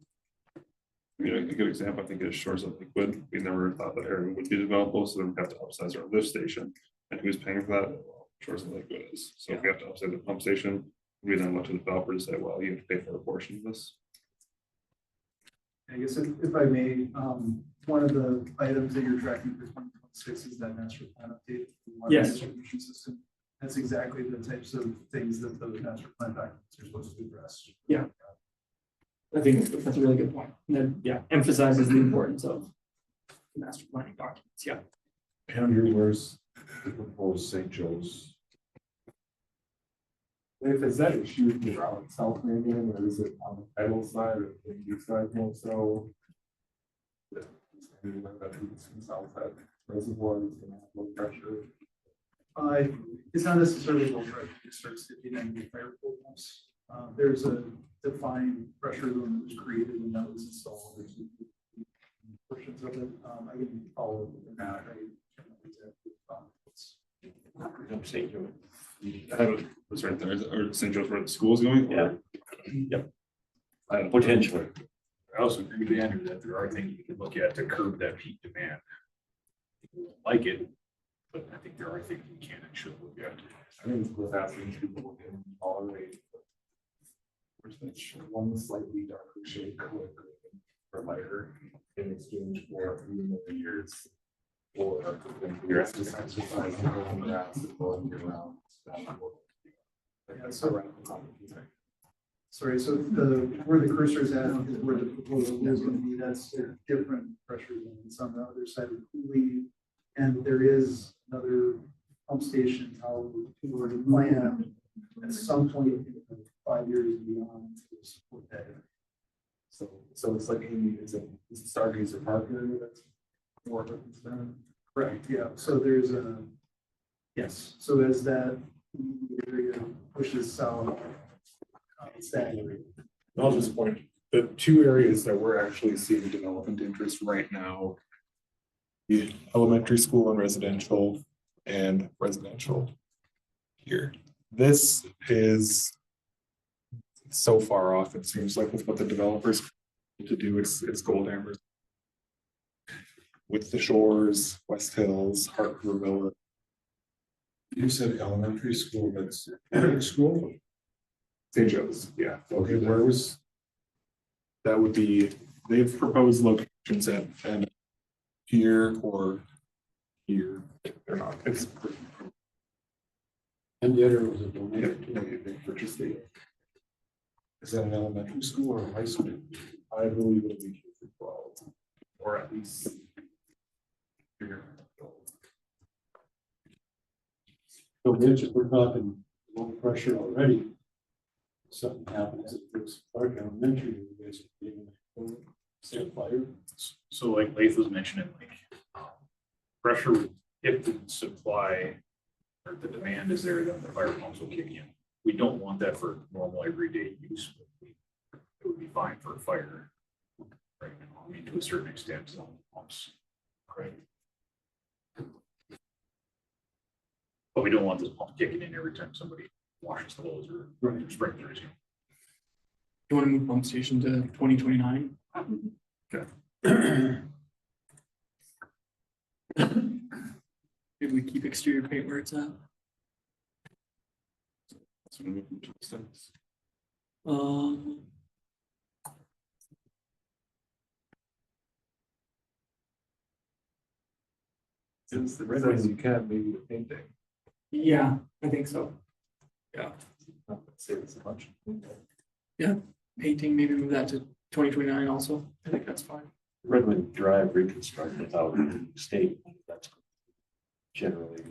I mean, a good example, I think, is Shores of Liquid. We never thought that area would be developable, so then we have to upsize our lift station. And who's paying for that? Well, Shores of Liquid is. So if we have to upsize the pump station, we then look to the developer to say, well, you have to pay for a portion of this. I guess if I may, one of the items that you're tracking for 2026 is that master plan update. For the water Yes. distribution system. That's exactly the types of things that those master plan documents are supposed to address. Yeah. I think that's a really good point. And then, emphasizes the importance of the master planning documents. Yeah. Andrew, where's the proposed St. Joe's? If it's that issue around South Mandan, or is it on the tidal side or the east side more so? South side reservoir is gonna have low pressure. It's not necessarily low pressure, it starts dipping in the fire flow pumps. There's a defined pressure zone that was created when that was installed. There's portions of it. I can follow up with that. St. Joe. I have it, it's right there, or St. Joe's where the school's going? Yeah. Yep. Potentially. I also agree with Andrew that there are things we can look at to curb that peak demand. People won't like it, but I think there are things we can and should look at. I think with asking people can tolerate. One slightly darker shade color for lighter in exchange for a few more years. Or you're exercising on grass and going around. Yeah, so- Sorry, so where the cursor is at is where the proposal is going to be. That's a different pressure than it's on the other side of the coulee. And there is another pump station out where the plan at some point in 5 years and beyond to support that. So it's like Amy, is it Stargazer Park area that's more of a concern? Correct, yeah. So there's a, yes. So as that area pushes south, it's that area. I'll just point, the two areas that we're actually seeing development interest right now. The elementary school and residential here. This is so far off, it seems like, with what the developers to do. It's Gold Amber. With the Shores, West Hills, Hartford Villa. You said elementary school, that's school? St. Joe's, yeah. Okay, where was? That would be, they've proposed locations at and here or here. They're not. It's And the other was a donation. purchase date. Is that an elementary school or a high school? I believe it'll be K through 12, or at least. Here. So Rich, if we're talking low pressure already, something happens at Brooks Park Elementary, you guys are even set fire. So like Lath was mentioning, like pressure, if the supply or the demand is there, then the fire pumps will kick in. We don't want that for normal everyday use. It would be fine for a fire right now. I mean, to a certain extent, some pumps, right? But we don't want this pump kicking in every time somebody washes the hose or sprinklers. You want to move pump station to 2029? Okay. Maybe we keep exterior paint where it's at. So we move to the steps. Since the red ones you can, maybe the painting. Yeah, I think so. Not that save as much. Painting, maybe move that to 2029 also. I think that's fine. Redwood Drive reconstruct without state, that's generally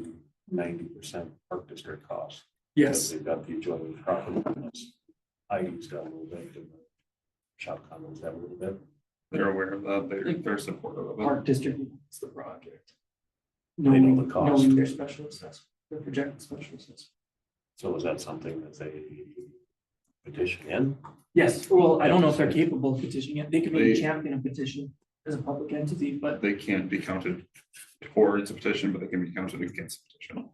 90% park district cost. Yes. They've got the adjoining property. IU's got a little bit, and the shop condos have a little bit. They're aware of that, they're supportive of it. Park district is the project. They know the cost. Knowing their special assessment, their projected special assessment. So is that something that they petition in? Yes, well, I don't know if they're capable of petitioning it. They can maybe They- champion a petition as a public entity, but They can't be counted towards a petition, but they can be counted against a petition.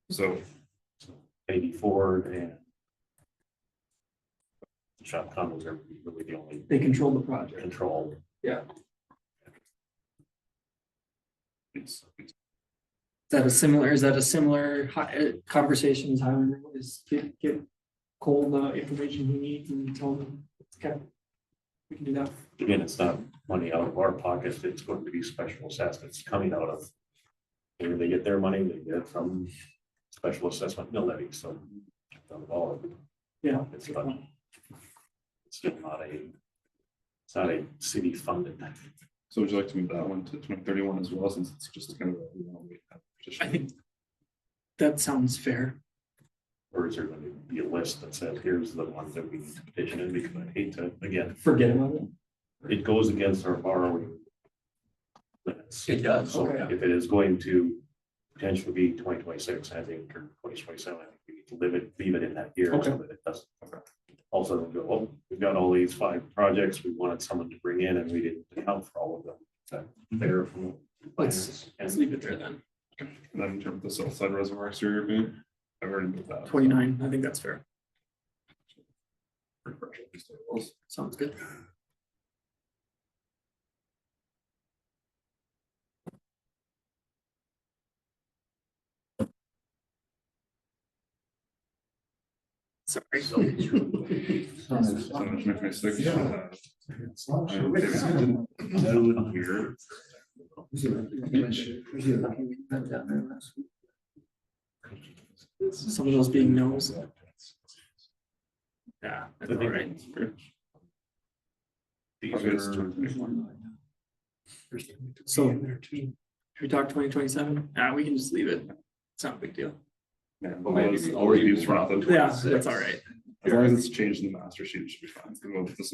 So Maybe Ford and shop condos are really the only they control the project. controlled. it's Is that a similar conversation as how is get Cole the information he needs and tell them, okay, we can do that. Again, it's not money out of our pockets, it's going to be special assessments coming out of. Where they get their money, they get it from special assessment mill levy, so. All of it. Yeah. It's not. It's not a city funded. So would you like to move that one to 2031 as well, since it's just kind of petition? I think that sounds fair. Or is there going to be a list that says, here's the ones that we need to petition in, because I hate to, again, Forget about it. it goes against our borrowing limits. It does. So Okay. if it is going to potentially be 2026, I think, or 2027, I think we need to leave it in that year so that it doesn't. Also, go, well, we've got all these 5 projects we wanted someone to bring in and we didn't account for all of them. That there from. Let's leave it there then. And then in terms of the south side reservoir exterior paint, I've already moved that. 29, I think that's fair. Refresh all these tables. Sounds good. Sorry. So much 26. Here. Some of those being no's. Yeah, that's all right. These Okay, it's are, 20. So, should we talk 2027? We can just leave it. It's not a big deal. Yeah, Well, maybe those- before you these from the Yeah, 26. that's all right. As long as it's changed in the master sheet, it should be fine. We'll just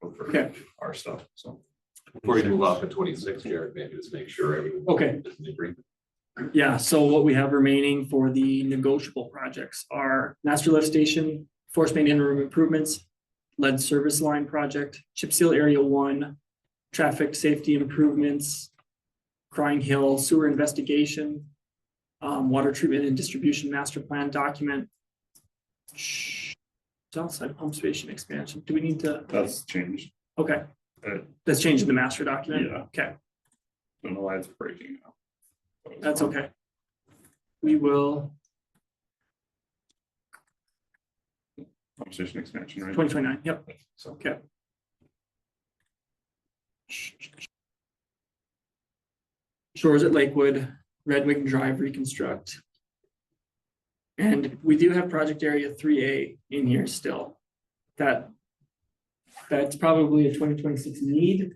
go for Okay. our stuff, so. Before you move off to 26, Jared, maybe just make sure everyone Okay. is in agreement. Yeah, so what we have remaining for the negotiable projects are master lift station, force main interim improvements, lead service line project, chip seal area 1, traffic safety improvements, Crying Hill sewer investigation, water treatment and distribution master plan document, Southside pump station expansion. Do we need to? That's changed. Okay, Uh, that's changing the master document. Yeah. Okay, Don't know why it's breaking now. That was that's wrong. okay. We will, Conversation expansion, right? 2029, yep, So, okay. Shores at Lakewood, Red Wing Drive reconstruct. And we do have project area 3A in here still. That's probably a 2026 need,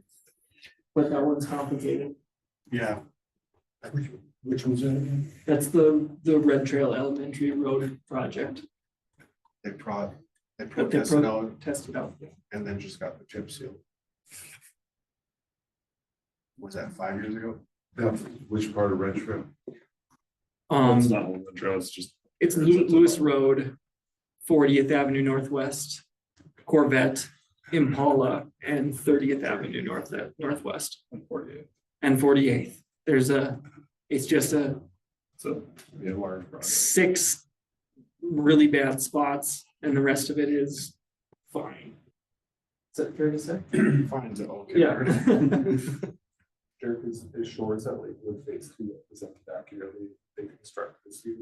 but that one's complicated. Yeah. Which one's that again? That's the Red Trail Elementary Road project. They That they protested out Tested out. and then just got the chip seal. Was that 5 years ago? Which part of Red Trail? It's not one of the trails, it's just. It's Lewis Road, 40th Avenue Northwest, Corvette, Impala, and 30th Avenue Northwest, And 48. and 48th. It's just a So, yeah, large project. 6 really bad spots, and the rest of it is fine. Is that fair to say? Finds it okay. Yeah. Derek, is Shores that Lakewood phase 2, is that accurately they construct this year?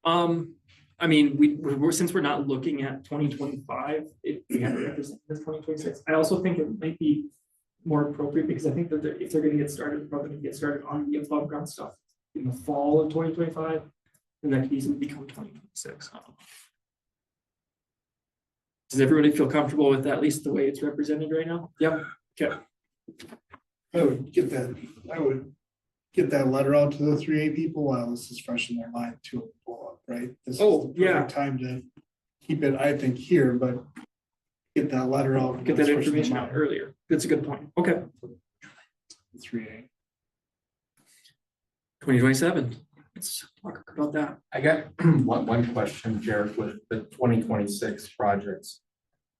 I mean, we're since we're not looking at 2025, we have to represent this 2026. I also think it might be more appropriate because I think that if they're gonna get started, they're probably gonna get started on the above ground stuff in the fall of 2025, and that could easily become 2026. Does everybody feel comfortable with at least the way it's represented right now? Yep. Okay. I would get that letter out to the 3A people while this is fresh in their mind to pull up, right? This is the Oh, yeah. perfect time to keep it, I think, here, but get that letter out. Get that information out earlier. That's a good point. Okay. 3A. 2027. Let's talk about that. I got one question, Jared, with the 2026 projects.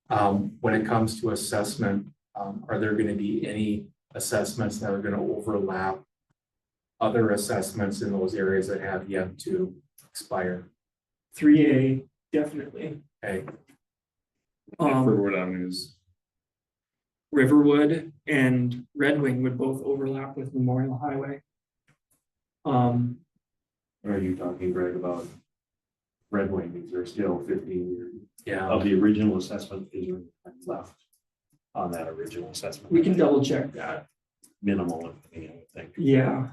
When it comes to assessment, are there going to be any assessments that are going to overlap other assessments in those areas that have yet to expire? 3A, definitely. Okay, Riverwood Avenues. Riverwood and Red Wing would both overlap with Memorial Highway. are you talking, Greg, about Red Wing? Is there still 15 years yeah. of the original assessment is left on that original assessment? We can double check that. Minimal, if any, I would think. Yeah.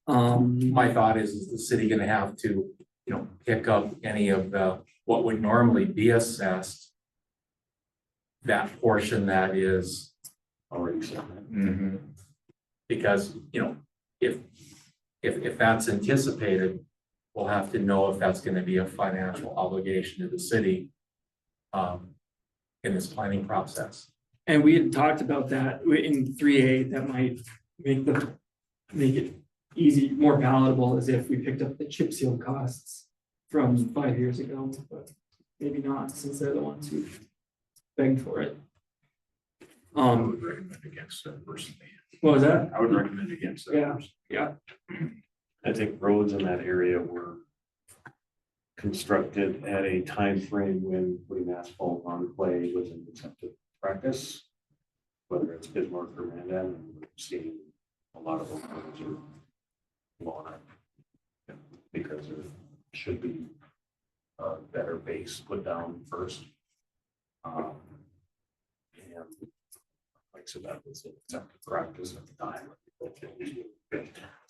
My thought is the city gonna have to, pick up any of what would normally be assessed. That portion that is. Already said that. Mhm. Because, if that's anticipated, we'll have to know if that's gonna be a financial obligation to the city. In this planning process. And we had talked about that in 3A, that might make it easy, more palatable, as if we picked up the chip seal costs from 5 years ago, but maybe not, since they're the ones who begged for it. I would recommend against that personally. What was that? I would recommend against that. Yeah. Yeah. I think roads in that area were constructed at a time frame when putting asphalt on clay was an accepted practice. Whether it's Bismarck or Mandan, we've seen a lot of those roads are blown up. Because there should be a better base put down first. And like I said, that was an accepted practice at the time.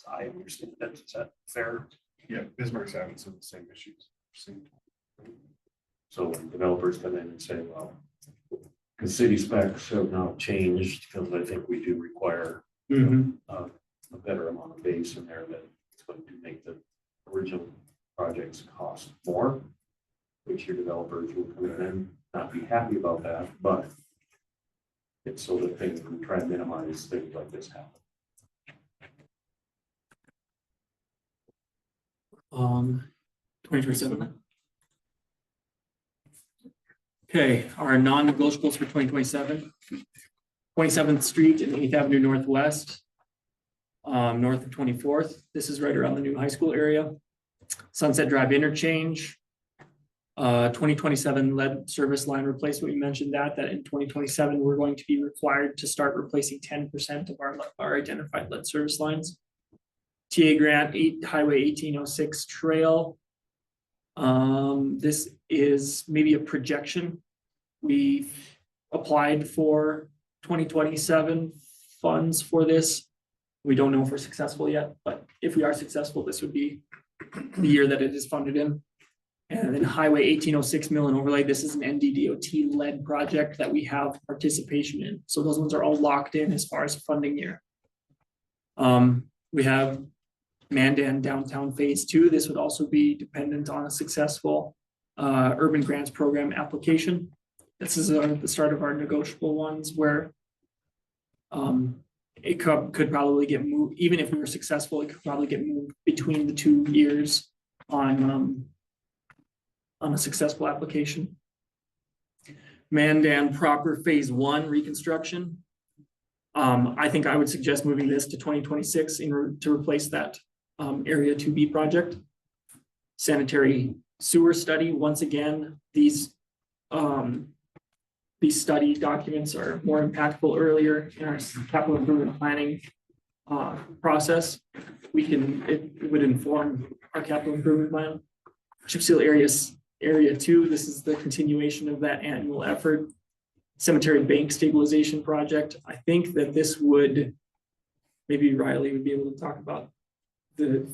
I understand that. Is that fair? Yeah, Bismarck's having some of the same issues. So when developers come in and say, well, the city specs have now changed because I think we do require a better amount of base in there that it's going to make the original projects cost more, which your developers will come in and not be happy about that, but it's so that things can try and minimize things like this happen. 2027. Okay, our non-negotiables for 2027. 27th Street and 8th Avenue Northwest. North of 24th. This is right around the new high school area. Sunset Drive interchange. 2027 lead service line replacement. We mentioned that in 2027, we're going to be required to start replacing 10% of our identified lead service lines. TA grant, Highway 1806 trail. This is maybe a projection. We've applied for 2027 funds for this. We don't know if we're successful yet, but if we are successful, this would be the year that it is funded in. And then Highway 1806 mill and overlay. This is an NDDOT led project that we have participation in. So those ones are all locked in as far as funding year. We have Mandan downtown phase 2. This would also be dependent on a successful urban grants program application. This is the start of our negotiable ones where it could probably get moved. Even if we were successful, it could probably get moved between the 2 years on a successful application. Mandan proper phase 1 reconstruction. I think I would suggest moving this to 2026 to replace that area 2B project. Sanitary sewer study. Once again, these study documents are more impactful earlier in our capital improvement planning process. It would inform our capital improvement plan. Chip seal area 2. This is the continuation of that annual effort. Cemetery bank stabilization project. I think that this would, maybe Riley would be able to talk about the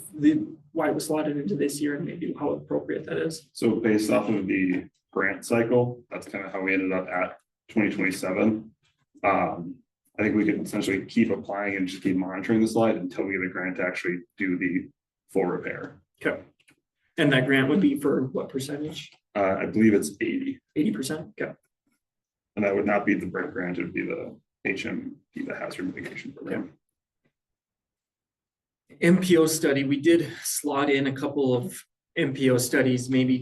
why it was slotted into this year and maybe how appropriate that is. So based off of the grant cycle, that's kind of how we ended up at 2027. I think we can essentially keep applying and just keep monitoring the slide until we get a grant to actually do the full repair. Okay. And that grant would be for what percentage? I believe it's 80. 80%. Okay. And that would not be the BRIC grant, it would be the HMP, the hazard mitigation program. MPO study, we did slot in a couple of MPO studies, maybe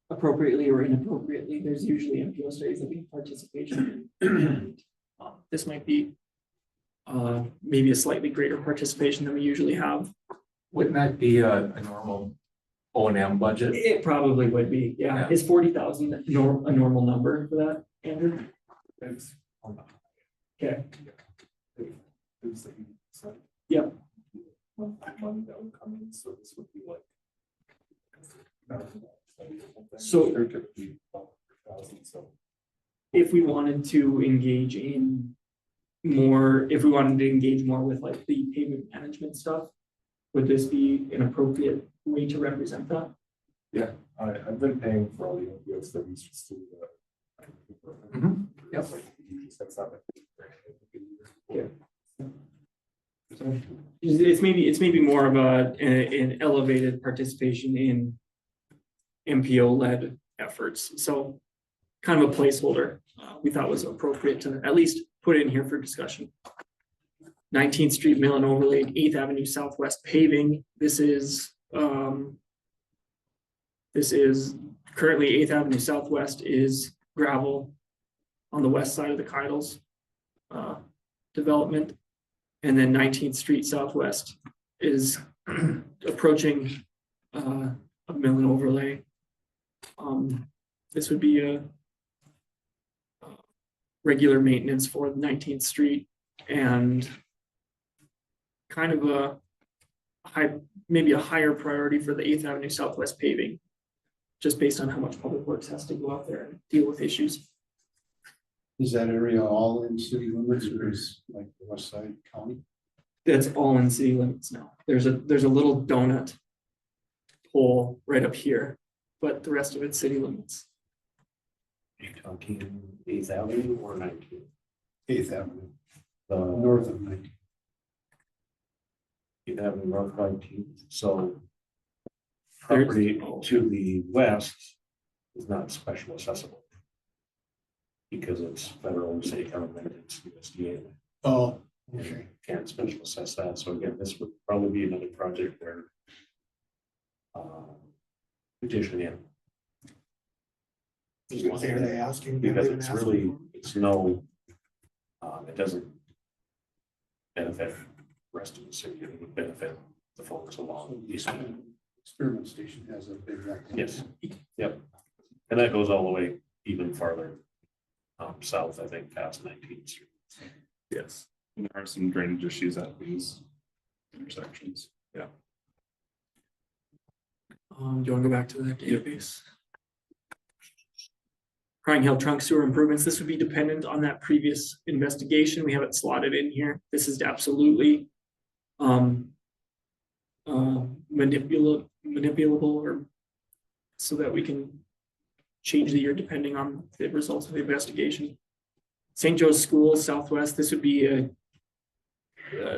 appropriately or inappropriately. There's usually MPO studies that we have participation in. This might be maybe a slightly greater participation than we usually have. Wouldn't that be a normal O&M budget? It probably would be, yeah. Is 40,000 a normal number for that, Andrew? It's on the Okay. Yep. Money that would come in, so this would be like. So there could be 1,000, so. If we wanted to engage in more, with like the pavement management stuff, would this be an appropriate way to represent that? Yeah, I've been paying for all the opioid studies just to. Yep. That's not like. Yeah. It's maybe more of an elevated participation in MPO led efforts. So kind of a placeholder we thought was appropriate to at least put in here for discussion. 19th Street mill and overlay, 8th Avenue Southwest paving. This is currently 8th Avenue Southwest is gravel on the west side of the Keitles. development. And then 19th Street Southwest is approaching a mill and overlay. This would be a regular maintenance for 19th Street and kind of a maybe a higher priority for the 8th Avenue Southwest paving, just based on how much public works has to go out there and deal with issues. Is that area all in city limits or is like the west side county? That's all in city limits now. There's a little donut hole right up here, but the rest of it's city limits. Are you talking 8th Avenue or 19th? 8th Avenue, The north of 19th. 8th Avenue, North 19th, so property to the west is not special accessible. Because it's federal and state government, it's USDA. Oh, Okay. Can't special assess that, so again, this would probably be another project where petition in. Are they asking? Because it's really, it's no, it doesn't benefit the rest of the city, it would benefit the folks along the east. Experiment station has a big. Yes, yep, and that goes all the way even farther south, I think, past 19th Street. Yes. And there are some drainage issues at these intersections. Yeah. Do you want to go back to the database? Crying Hill trunk sewer improvements, this would be dependent on that previous investigation. We have it slotted in here. This is absolutely manipulable or so that we can change the year depending on the results of the investigation. St. Joe's School Southwest, this would be a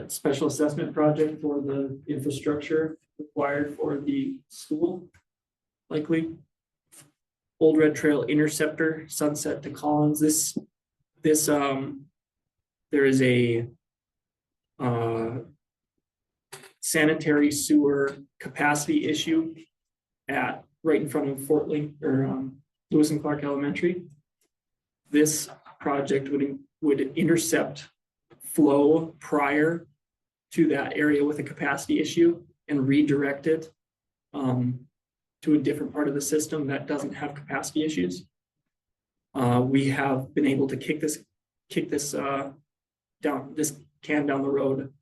special assessment project for the infrastructure required for the school, likely. Old Red Trail Interceptor, Sunset to Collins. There is a sanitary sewer capacity issue at right in front of Fort Link or Lewis and Clark Elementary. This project would intercept flow prior to that area with a capacity issue and redirect it to a different part of the system that doesn't have capacity issues. We have been able to kick this can down the road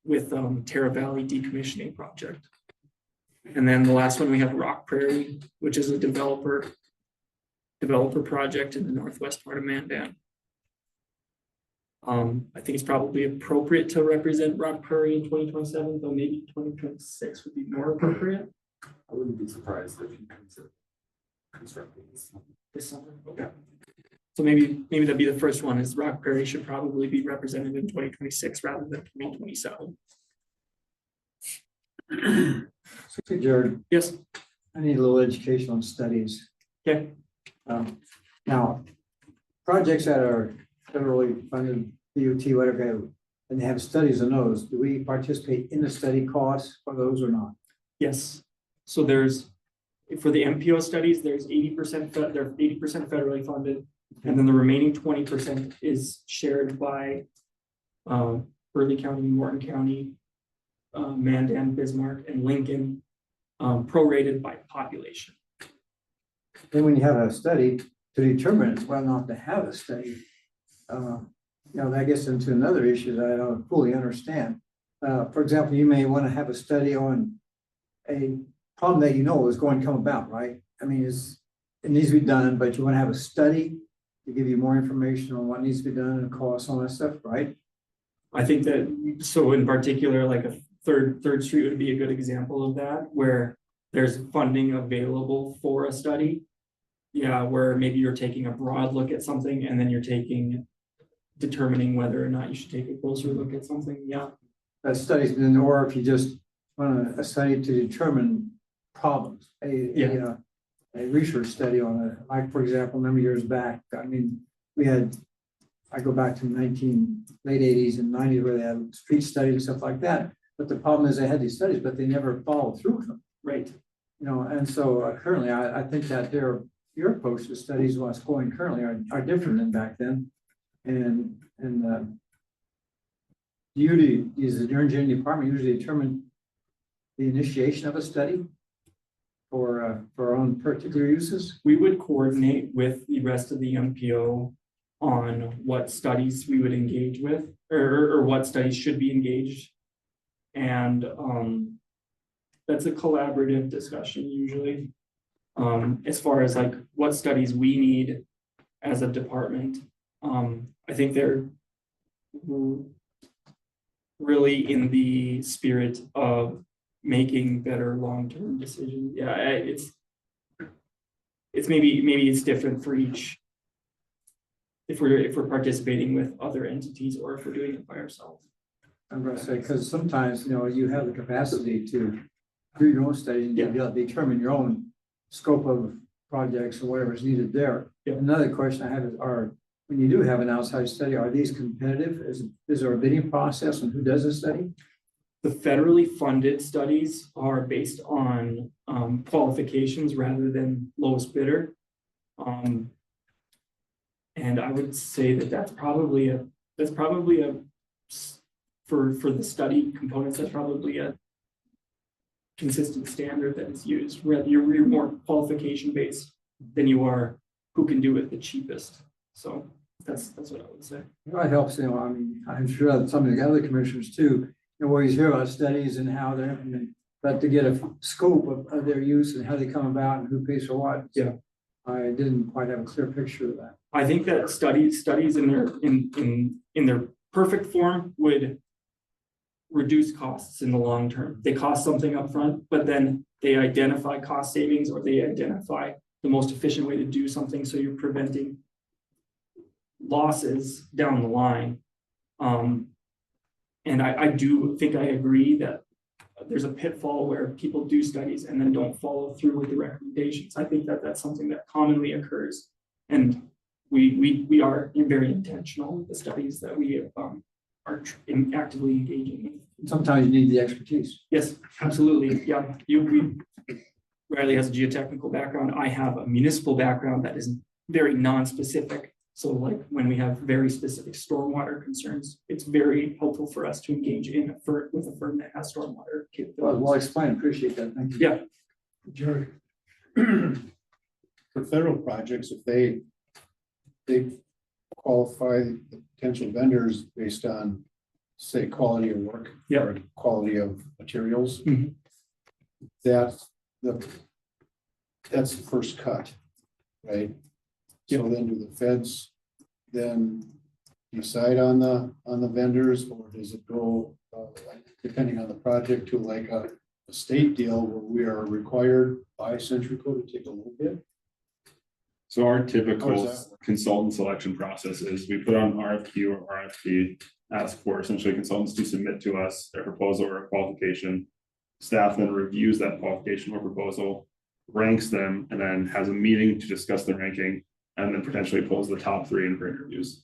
with Terra Valley decommissioning project. And then the last one, we have Rock Prairie, which is a developer project in the northwest part of Mandan. I think it's probably appropriate to represent Rock Prairie in 2027, though maybe 2026 would be more appropriate. I wouldn't be surprised if you consider constructing This summer, okay. So maybe that'd be the first one, is Rock Prairie should probably be represented in 2026 rather than 2027. So Jared, Yes, I need a little education on studies. okay. Now, projects that are federally funded, DOT, whatever, and they have studies on those, do we participate in the study costs for those or not? Yes, so for the MPO studies, there's 80%, they're 80% federally funded. And then the remaining 20% is shared by Burleigh County, Morton County, Mandan, Bismarck, and Lincoln, prorated by population. Then when you have a study to determine whether or not to have a study, that gets into another issue that I don't fully understand. For example, you may want to have a study on a problem that you know is going to come about, right? I mean, it needs to be done, but you want to have a study to give you more information on what needs to be done and costs, all that stuff, right? I think that, so in particular, like a third street would be a good example of that, where there's funding available for a study. Yeah, where maybe you're taking a broad look at something and then you're determining whether or not you should take a closer look at something. Yeah. Studies, or if you just want a study to determine problems, a research study on it. Like, for example, a number of years back, I mean, I go back to late 80s and 90s where they had street studies and stuff like that. But the problem is they had these studies, but they never followed through with them. Right. And so currently I think that your approach to studies, what's going currently are different than back then. And Usually, is the engineering department usually determine the initiation of a study for our own particular uses? We would coordinate with the rest of the MPO on what studies we would engage with, or what studies should be engaged. And that's a collaborative discussion usually. As far as like what studies we need as a department, I think they're really in the spirit of making better long-term decisions. Yeah, it's maybe it's different for each. If we're participating with other entities or if we're doing it by ourselves. I'm gonna say, because sometimes, you know, you have the capacity to do your own study and determine your own scope of projects or whatever is needed there. Yeah. Another question I have is, when you do have an outside study, are these competitive? Is there a bidding process on who does the study? The federally funded studies are based on qualifications rather than lowest bidder. And I would say that that's probably a for the study components, that's probably a consistent standard that is used. Where you're more qualification based than you are who can do it the cheapest. So that's what I would say. Well, it helps, you know, I mean, I'm sure that some of the other commissioners too, you know, always hear about studies and how they're implemented, but to get a scope of their use and how they come about and who pays for what. Yeah. I didn't quite have a clear picture of that. I think that studies in their perfect form would reduce costs in the long term. They cost something up front, but then they identify cost savings or they identify the most efficient way to do something. So you're preventing losses down the line. And I do think I agree that there's a pitfall where people do studies and then don't follow through with the recommendations. I think that that's something that commonly occurs. And we are very intentional with the studies that we are actively engaging in. Sometimes you need the expertise. Yes, absolutely. Yeah, Riley has a geotechnical background. I have a municipal background that is very non-specific. So like when we have very specific stormwater concerns, it's very helpful for us to engage with a firm that has stormwater capabilities. Well explained, appreciate that. Thank you. Yeah. Jerry. For federal projects, if they qualify the potential vendors based on, say, quality of work. Yeah. Or quality of materials. Mhm. That's the first cut, right? So then do the feds then decide on the vendors, or does it go, depending on the project, to like a state deal where we are required by Centrico to take a little bit? So our How does typical that work? consultant selection process is we put on RFQ or RFP, ask for essentially consultants to submit to us their proposal or qualification. Staff then reviews that qualification or proposal, ranks them, and then has a meeting to discuss the ranking, and then potentially pulls the top 3 in for interviews.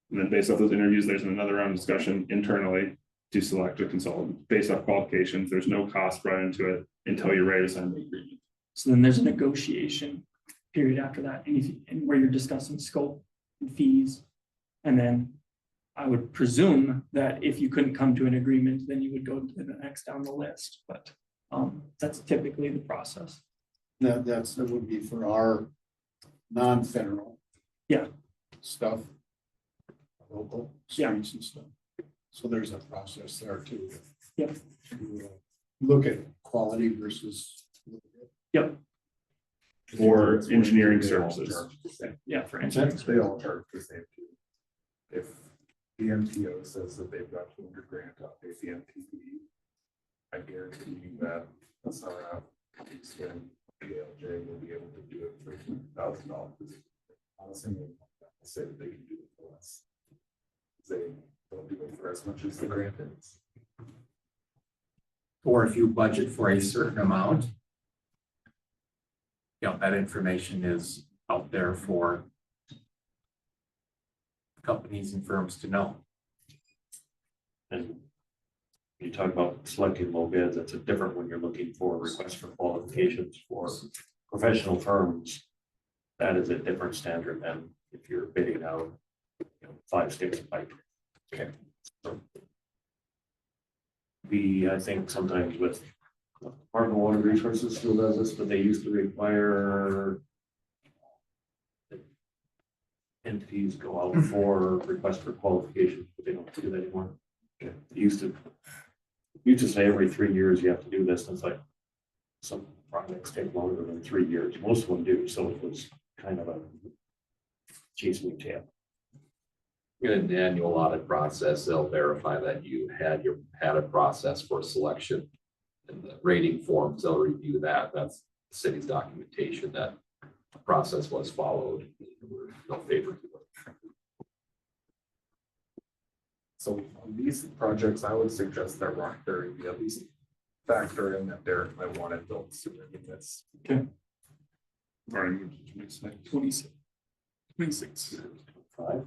And then based off those interviews, there's another round of discussion internally to select a consultant based off qualifications. There's no cost brought into it until you're ready to sign the agreement. So then there's a negotiation period after that, and where you're discussing scope and fees. And then I would presume that if you couldn't come to an agreement, then you would go to the next down the list. But that's typically the process. That would be for our non-federal. Yeah. Stuff. Local streets and stuff. So there's a process there too. Yep. To look at quality versus. Yep. For engineering They all services. charge the same. Yeah, for engineering. They all charge the same too. If the MTO says that they've got 200 grand to pay the MTP, I guarantee you that SRF, when ALJ will be able to do it for $2,000. Honestly, they say that they can do it for less. They don't do it for as much as the grant is. Or if you budget for a certain amount, you know, that information is out there for companies and firms to know. And you talk about selecting low bids, that's a different when you're looking for requests for qualifications for professional firms. That is a different standard than if you're bidding out, 5 sticks of pipe. Okay. I think sometimes with Department of Water Resources still does this, but they used to require entities go out for request for qualification, but they don't do that anymore. It used to say every 3 years you have to do this, and it's like some projects take longer than 3 years. Most of them do, so it was kind of a chasing your tail. In an annual audit process, they'll verify that you had a process for selection. And the rating forms, they'll review that. That's the city's documentation that the process was followed. No favor. So on these projects, I would suggest that Rockberry at least factor in that Derek might want it built sooner than this. Already moved to 26. 26. 5.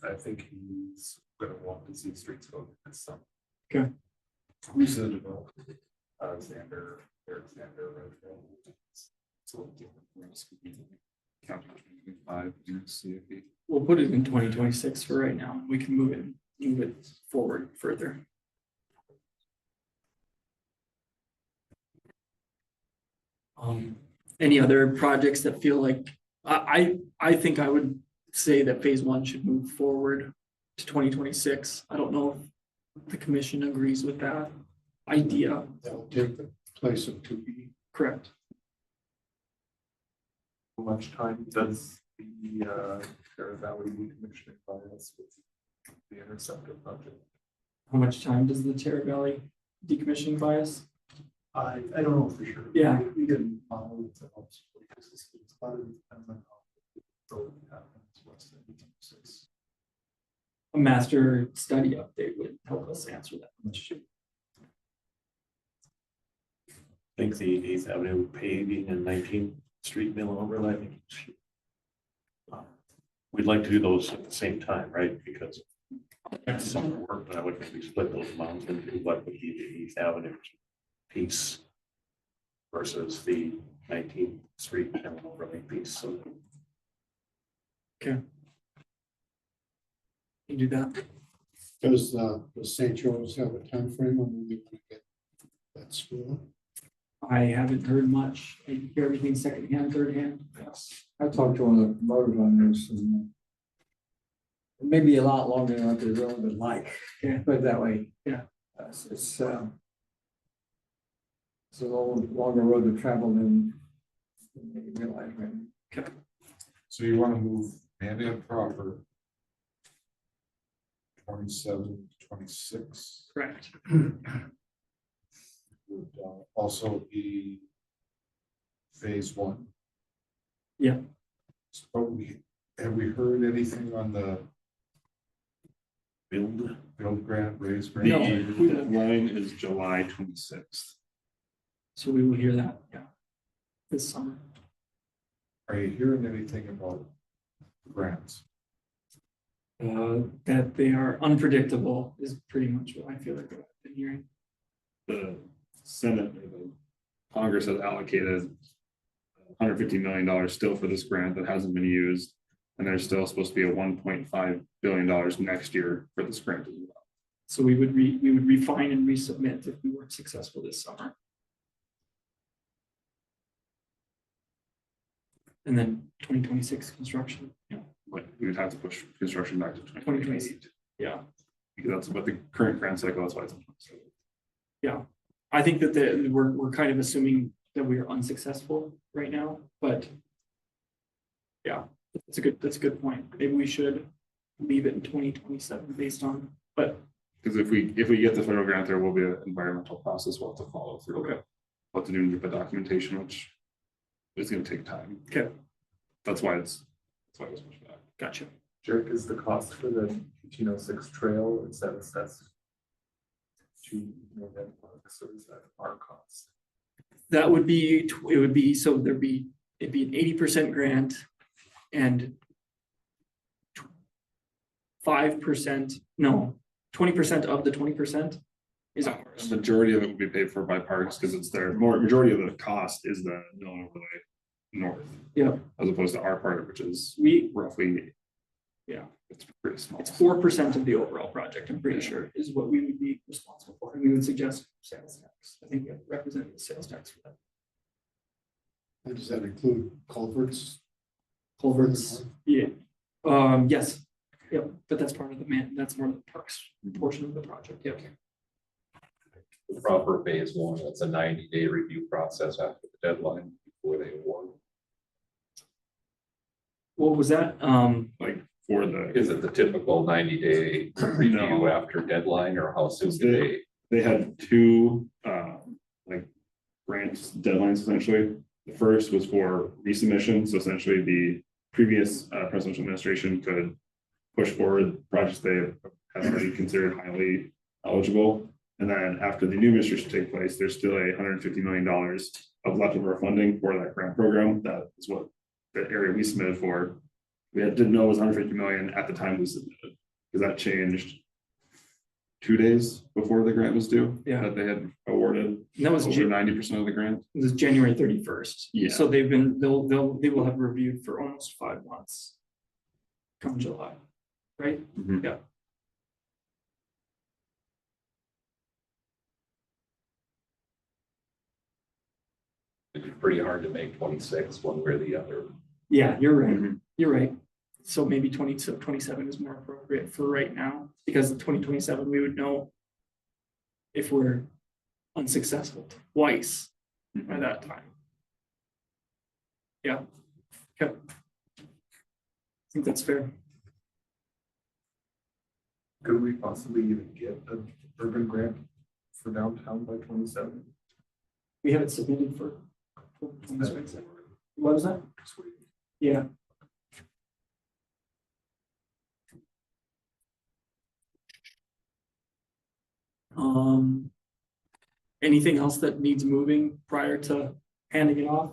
I think he's gonna want to see streets go this summer. Who's the developer? Xander, Eric Xander, right? So count 5 years, CFP. We'll put it in 2026 for right now. We can move it forward further. Any other projects that feel like, I think I would say that phase 1 should move forward to 2026. I don't know if the commission agrees with that idea. That will take the place of 2B. Correct. How much time does the Terra Valley decommissioning bias with the interceptor project? How much time does the Terra Valley decommissioning bias? I don't know for sure. Yeah. We can follow it to help support the systems, but it depends on how it happens, what's the D26. A master study update would help us answer that question. I think the 8th Avenue paving and 19th Street mill overlay. We'd like to do those at the same time, right? Because that's some work, but I would maybe split those amounts into what would be the 8th Avenue piece versus the 19th Street mill overlay piece. So Okay. You do that. Does St. Joe's have a time frame on when we want to get that school? I haven't heard much. I hear everything secondhand, third hand. Yes. I talked to one of the promoters on this and it may be a lot longer than what they really would like. Yeah. Put it that way. Yeah. It's a little longer road to travel than you realize, right? Okay. So you want to move Mandan proper 27 to 26. Correct. Would also be phase 1. Yeah. So have we heard anything on the build grant, raise grant? The deadline is July 26th. So we will hear that, yeah, this summer. Are you hearing anything about grants? That they are unpredictable is pretty much what I feel like I've been hearing. The Senate or the Congress has allocated $150 million still for this grant that hasn't been used. And there's still supposed to be a $1.5 billion next year for this grant as well. So we would refine and resubmit if we weren't successful this summer. And then 2026 construction, yeah. But we would have to push construction back to 2028. Yeah. Because that's about the current grant cycle, that's why it's. Yeah, I think that we're kind of assuming that we are unsuccessful right now, but yeah, that's a good point. Maybe we should leave it in 2027 based on, but Because if we get the federal grant, there will be an environmental process we'll have to follow through. Okay. What to do and get the documentation, which is going to take time. Okay. That's why it was pushed back. Gotcha. Jerk, is the cost for the 1806 trail, is that assessed to Mandan Parks, or is that our cost? That would be, so it'd be an 80% grant and 5%, no, 20% of the 20% is ours. The majority of it will be paid for by parks because it's their majority of the cost is the mill overlay north. Yeah. As opposed to our part, which is We roughly It's pretty small. It's 4% of the overall project, I'm pretty sure, is what we would be responsible for, and we would suggest sales tax. I think we have represented the sales tax for that. And does that include culverts? Culverts, yeah, yes, yep, but that's part of that's more of the parks portion of the project, yep. The proper phase one, it's a 90-day review process after the deadline before they award. What was that? Like for the, Is it the typical 90-day review No. after deadline, or how soon do they had two, like grants deadlines essentially. The first was for resubmission, so essentially the previous presidential administration could push forward projects they had already considered highly eligible. And then after the new administration take place, there's still $150 million of leftover funding for that grant program. That is what the area we submitted for. Didn't know it was 150 million at the time we submitted, because that changed 2 days before the grant was due. Yeah. That they had awarded. And that was over 90% of the grant. It was January 31st. Yeah. So they will have reviewed for almost 5 months. Come July, right? Mhm. Yeah. it'd be pretty hard to make 26 one way or the other. Yeah, you're right. Mhm. You're right. So maybe 27 is more appropriate for right now, because in 2027, we would know if we're unsuccessful twice by that time. Yeah. Okay. I think that's fair. Could we possibly even get an urban grant for downtown by 27? We have it submitted for. What was that? Yeah. Anything else that needs moving prior to handing it off?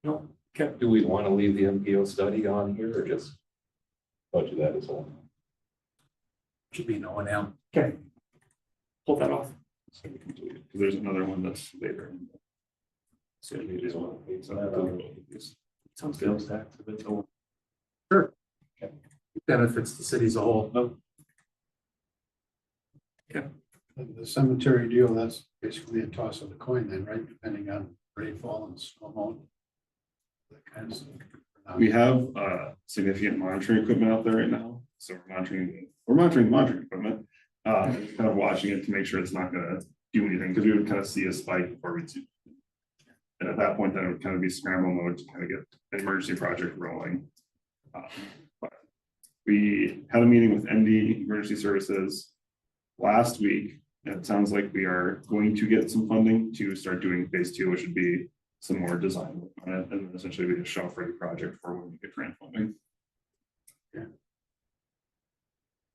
No, okay. Do we want to leave the MPO study on here, or just budget that as well? Should be no one else. Okay. Pull that off. Because there's another one that's later. So maybe as well. Sounds good. Sales tax, if it's over. Benefits the city as a whole. The cemetery deal, that's basically a toss of the coin then, right? Depending on rainfall and snow amount. That kind of stuff. We have significant monitoring equipment out there right now, so we're monitoring monitoring equipment. Kind of watching it to make sure it's not gonna do anything, because we would kind of see a spike before we do. And at that point, then it would kind of be scramble mode to kind of get an emergency project rolling. But we had a meeting with MD Emergency Services last week. And it sounds like we are going to get some funding to start doing phase 2, which would be some more design work on it, and essentially be a shelf ready project for when we get grant funding. Yeah.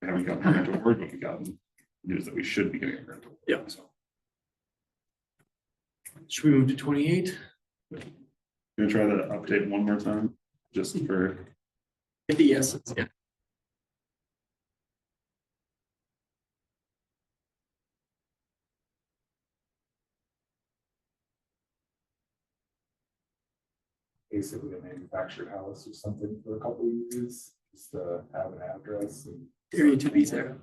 We haven't gotten grant award, but we got news that we should be getting a grant award. Yeah. So Should we move to 28? gonna try to update one more time, just for. Yes, yeah. Basically a manufactured house or something for a couple of years, just to have an address and. Area to be there.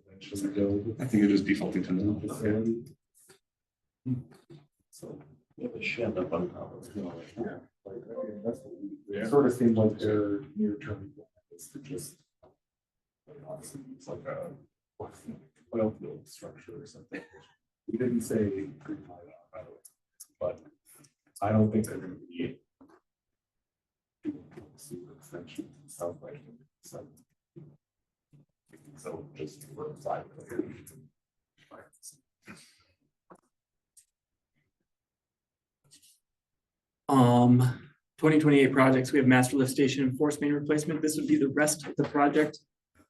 Eventually go. I think it's just defaulting to no. Facility. So we have a shed up on top of it. Yeah, like, I mean, that's what it sort of seemed like their near-term plan is to just. Like, honestly, it's like a oil field structure or something. We didn't say green light on, by the way, but I don't think they're gonna be. Super extension, sounds like. So just for a side. 2028 projects, we have master lift station and force main replacement. This would be the rest of the project.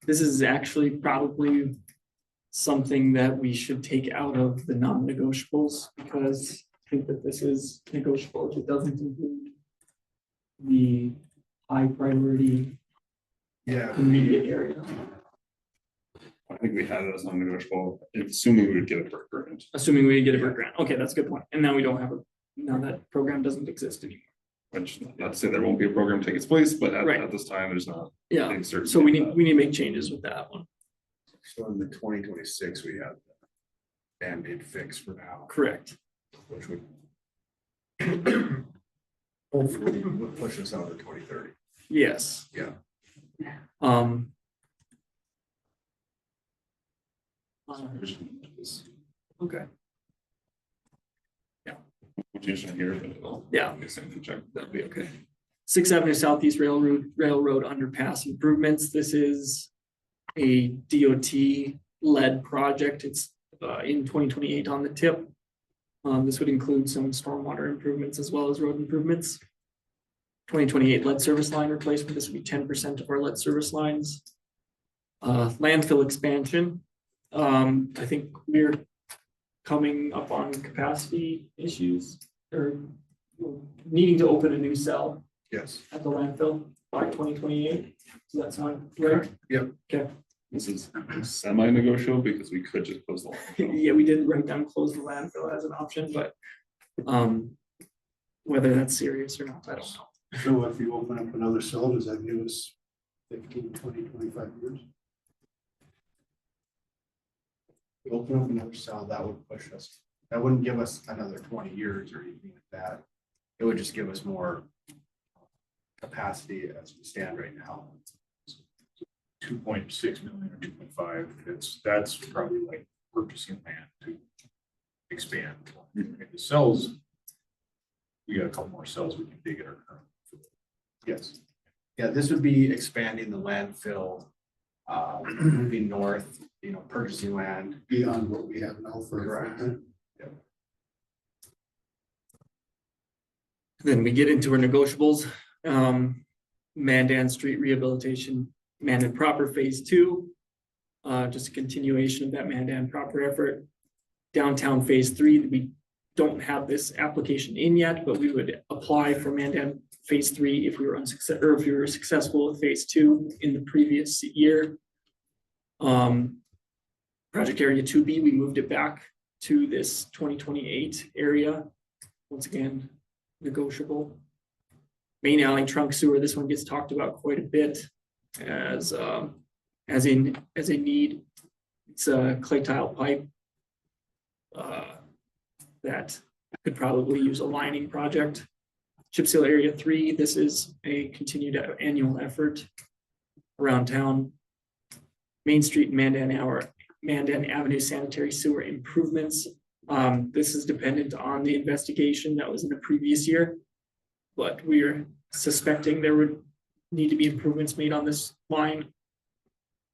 This is actually probably something that we should take out of the non-negotiables, because I think that this is negotiable. It doesn't include the high priority immediate area. I think we had it as non-negotiable, assuming we would get a per grant. Assuming we get a grant. Okay, that's a good point. And now we don't have now that program doesn't exist anymore. which not to say there won't be a program take its place, but Right. at this time, there's not. Yeah, any certainty so we of need, we need to make changes with that one. So in the 2026, we have the Band-Aid fix for now, Correct. which would hopefully would push us out to 2030. Yes. Yeah. Um. Okay. Quotation here, but it'll. Yeah. be sent to check. That'd be okay. 6th Avenue Southeast Railroad underpass improvements. This is a DOT led project. It's in 2028 on the tip. This would include some stormwater improvements as well as road improvements. 2028 lead service line replacement. This would be 10% of our lead service lines. Landfill expansion. I think we're coming up on capacity issues or needing to open a new cell Yes. at the landfill by 2028. Does that sound right? Yep. Okay. This is semi-negotiable because we could just close the line. Yeah, we did write down close the landfill as an option, but whether that's serious or not, I don't know. So if you open up another cell, does that give us 15, 20, 25 years? We open up another cell, that would push us, that wouldn't give us another 20 years or anything like that. It would just give us more capacity as we stand right now. 2.6 million or 2.5, that's probably like purchasing land to expand. The cells, we got a couple more cells we can dig at our current. Yes. Yeah, this would be expanding the landfill, moving north, purchasing land. Beyond what we have now for. Correct. Then we get into our negotiables. Mandan Street Rehabilitation, Mandan Proper Phase 2. Just a continuation of that Mandan Proper effort. Downtown Phase 3, we don't have this application in yet, but we would apply for Mandan Phase 3 if we were unsuccessful, or if we were successful with Phase 2 in the previous year. Project Area 2B, we moved it back to this 2028 area. Once again, negotiable. Main alley trunk sewer, this one gets talked about quite a bit as a need. It's a clay tile pipe that could probably use a lining project. Chip seal area 3, this is a continued annual effort around town. Main Street and Mandan Avenue sanitary sewer improvements. This is dependent on the investigation that was in the previous year, but we're suspecting there would need to be improvements made on this line.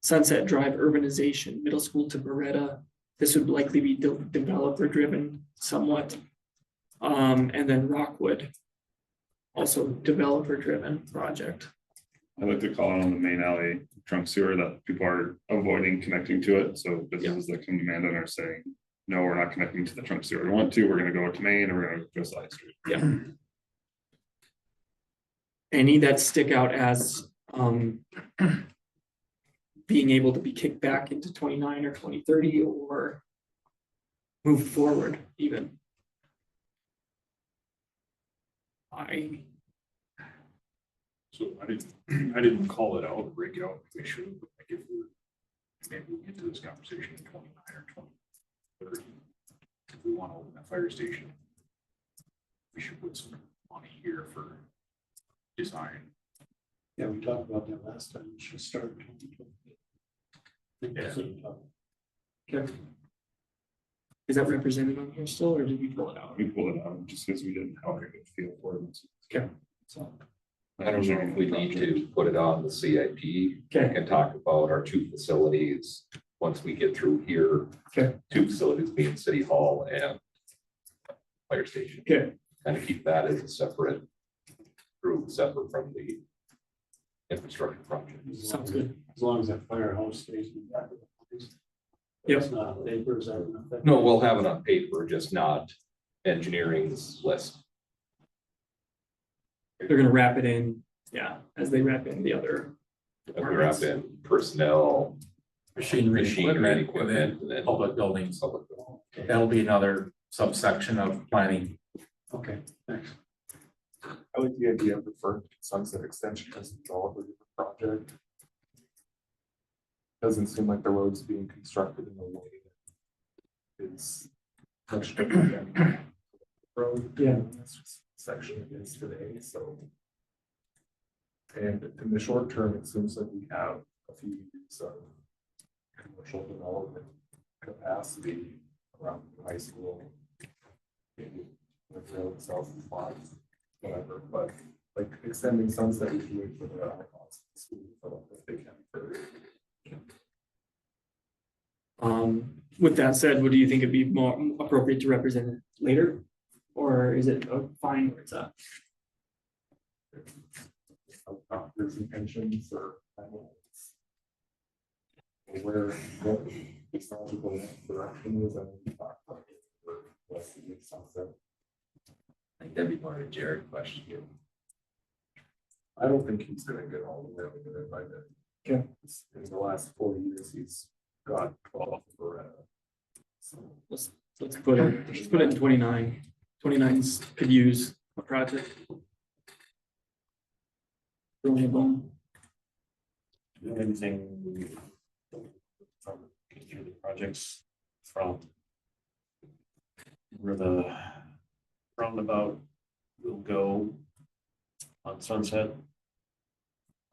Sunset Drive urbanization, middle school to Beretta. This would likely be developer driven somewhat. And then Rockwood, also developer driven project. I'd like to call on the main alley trunk sewer that people are avoiding connecting to it. So businesses that come to Mandan are saying, no, we're not connecting to the trunk sewer. We want to, we're gonna go to Main, or we're gonna go side street. Yeah. Any that stick out as being able to be kicked back into 29 or 2030 or moved forward even. So I didn't call it out, or break it out, we should, but like if maybe we'll get to this conversation in 29 or 2030. If we want to open a fire station, we should put some money here for design. Yeah, we talked about that last time. We should start. Okay. Is that represented on here still, or did we pull it out? We pulled it out just because we didn't have a good feel for it. Okay, so. I don't know if we need to put it on the CIP. Okay. We can talk about our two facilities once we get through here. Okay. Two facilities being City Hall and fire station. Okay. Kind of keep that as a separate group, separate from the infrastructure project. Sounds good. As long as that firehouse stays in that. Yep. It's not papers or nothing. No, we'll have it on paper, just not engineering's list. They're gonna wrap it in, yeah, as they wrap in the other. We wrap in personnel, Machinery, machinery, equipment, equipment, and then public buildings. public. That'll be another subsection of planning. Okay, thanks. I like the idea of referring to Sunset Extension as developed a different project. Doesn't seem like the road's being constructed in a way that is much different than the road. Yeah. That's just section it is today, so. And in the short term, it seems like we have a few years of commercial development capacity around the high school. Maybe the field south of plots, whatever, but like extending Sunset is really for the school development if they can for. With that said, what do you think it'd be more appropriate to represent it later? Or is it fine where it's at? Doctors' intentions or where what the logical direction is and we talk about it for what's the Sunset. I think that'd be more of a Jared question here. I don't think he's gonna get all the way over it by the. Okay. In the last 4 years, he's got 12 for so Let's put it in 29. 29's could use a project. Really a bone. Anything from the projects from where the roundabout will go on Sunset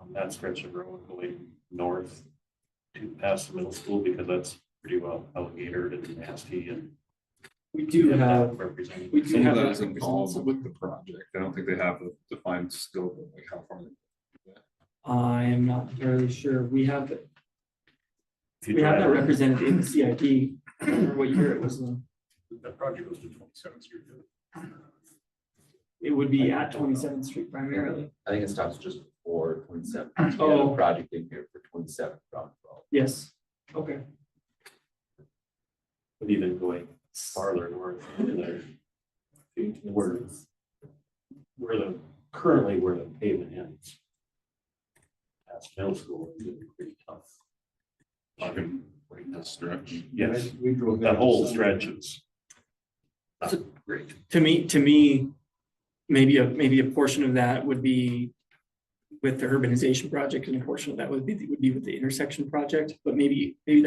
on that stretch of road going north to past the middle school, because that's pretty well alligatored and nasty, and We do have represented. we do Some have of that that is involved with the project. I don't think they have a defined scope of like how far. I am not entirely sure. We have If you that drive- represented in the CIP. I don't remember what year it was in. That project goes to 27th Street. It would be at 27th Street primarily. I think it stops just before 27. Oh. The project in here for 27 roundabout. Yes. Okay. But even going farther north into there, where the currently where the pavement ends. Past middle school is gonna be pretty tough. Right, that stretch. Yes, We drove that whole Sunday. stretch is not So- great. To me, maybe a portion of that would be with the urbanization project, and a portion of that would be with the intersection project, but maybe we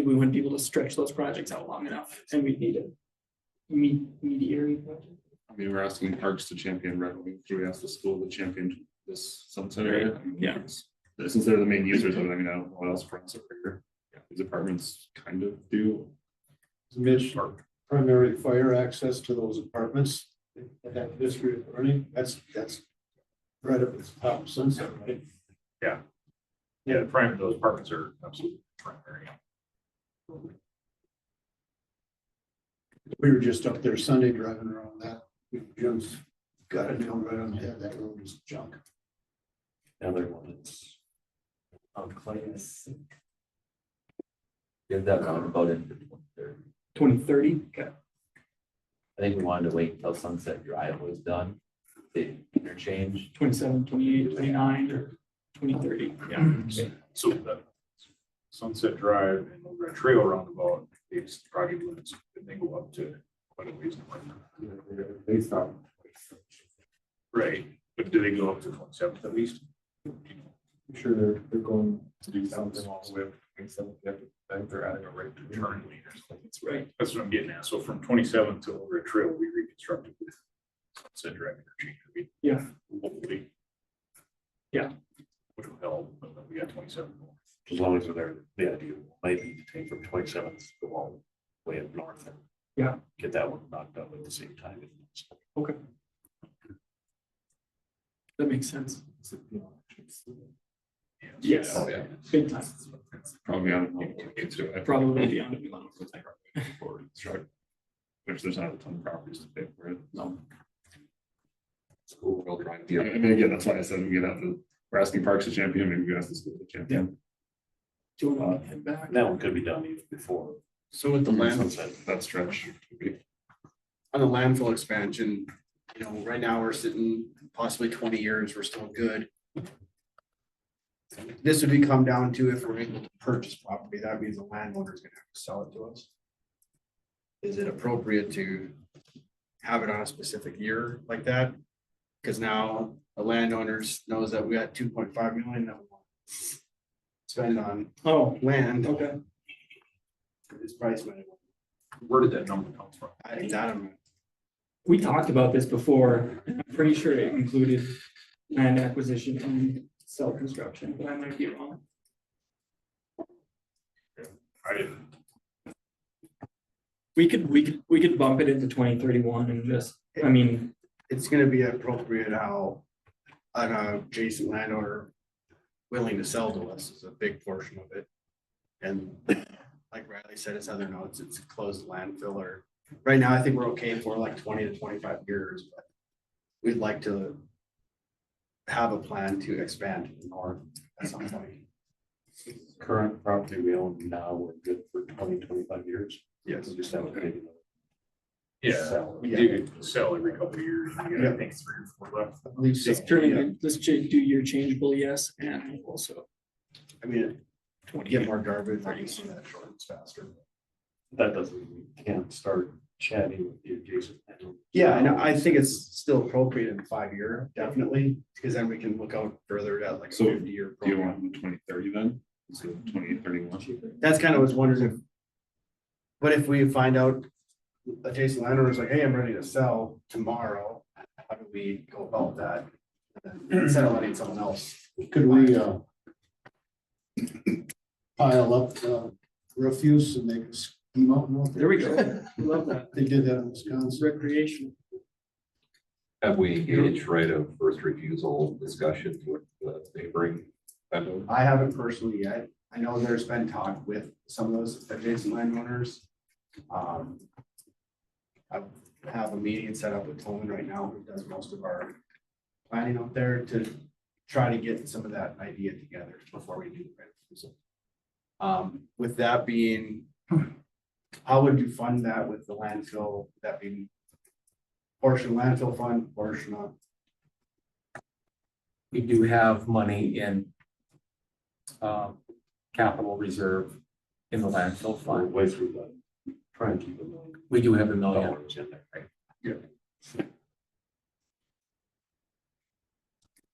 wouldn't be able to stretch those projects out long enough, and we'd need a intermediary project. I mean, we're asking parks to champion Red Wing. Do we ask the school to champion this Sunset area? I mean, Yeah. Since they're the main users of it, I mean, I don't know what else for us over here. These apartments kind of do. Mitch, primary fire access to those apartments that have history of burning, that's right up at the top of Sunset, right? Yeah, those apartments are absolutely primary. We were just up there Sunday driving around that. Jim's got it down right on the head. That road is junk. The other one is on Clay's. Give that roundabout into 2030. 2030. Okay. I think we wanted to wait until Sunset Drive was done. The interchange. 27, 28, 29, or 2030. Yeah. Okay. So that Sunset Drive and the Red Trail roundabout, these project limits, they go up to quite a ways. Based on. Right, but do they go up to 27th at least? I'm sure they're going to do something all the way up to 27th. I think they're adding a right to turn lane or something. That's right. That's what I'm getting at. So from 27th to Red Trail, we reconstructed with Sunset Drive interchange. I mean, Yeah. hopefully. Yeah. Which will help, but then we got 27 more. As long as we're there, the idea might be to take from 27th, go all the way up north and Yeah. get that one knocked out at the same time. Okay. That makes sense. Yes. Oh, yeah. Big time. Probably on. Too. Probably beyond it. Which there's not a ton of properties to pay for it. No. School will drive. I mean, again, that's why I said we get out the, we're asking parks to champion, maybe we ask the school to champion. Do you want to head back? That one could be done even before So with the land, sunset. That stretch. on the landfill expansion, you know, right now we're sitting possibly 20 years, we're still good. This would come down to if we're able to purchase property, that means the landowner is gonna have to sell it to us. Is it appropriate to have it on a specific year like that. Cause now the landowners knows that we got 2.5 million that we want to spend on land. Okay. This price money. Where did that number come from? I think that We talked about this before, and I'm pretty sure it included land acquisition and cell construction, but I might be wrong. I didn't. We could bump it into 2031 and just, I mean, it's gonna be appropriate how an adjacent landowner willing to sell to us is a big portion of it. And like Riley said, his other notes, it's a closed landfill, or right now, I think we're okay for like 20 to 25 years, but we'd like to have a plan to expand to the north at some point. Current property we own now, we're good for 20-25 years. Yes. We just haven't paid another. Yeah, Sell. we do sell every couple of years. We got, I think, 3 or 4 left. I believe so. let's do your changeable, yes, and also I mean, 20. get more garbage, I can see that shortens faster. That doesn't, we can't start chatting with the adjacent. Yeah, I know, I think it's still appropriate in 5 year, definitely, because then we can look out further at like a So, 50-year Do you program. want the 2030 then? Instead of 2031? That's kind of was wondering if, what if we find out adjacent landowners like, hey, I'm ready to sell tomorrow, how do we go about that? And then instead of letting someone else. Could we, pile up, refuse and make a ski mountain out there? There we go. Love that. They did that in Wisconsin. Recreation. Have we engaged right of first refusal discussions with the neighboring vendors? I haven't personally yet. I know there's been talk with some of those adjacent landowners. I have a meeting set up with Coleman right now, who does most of our planning out there, to try to get some of that idea together before we do the refusal. With that being, how would you fund that with the landfill, that being portion landfill fund, portion of? We do have money in capital reserve in the landfill fund. Way through that. Try and keep it low. We do have $1 million. In there, right?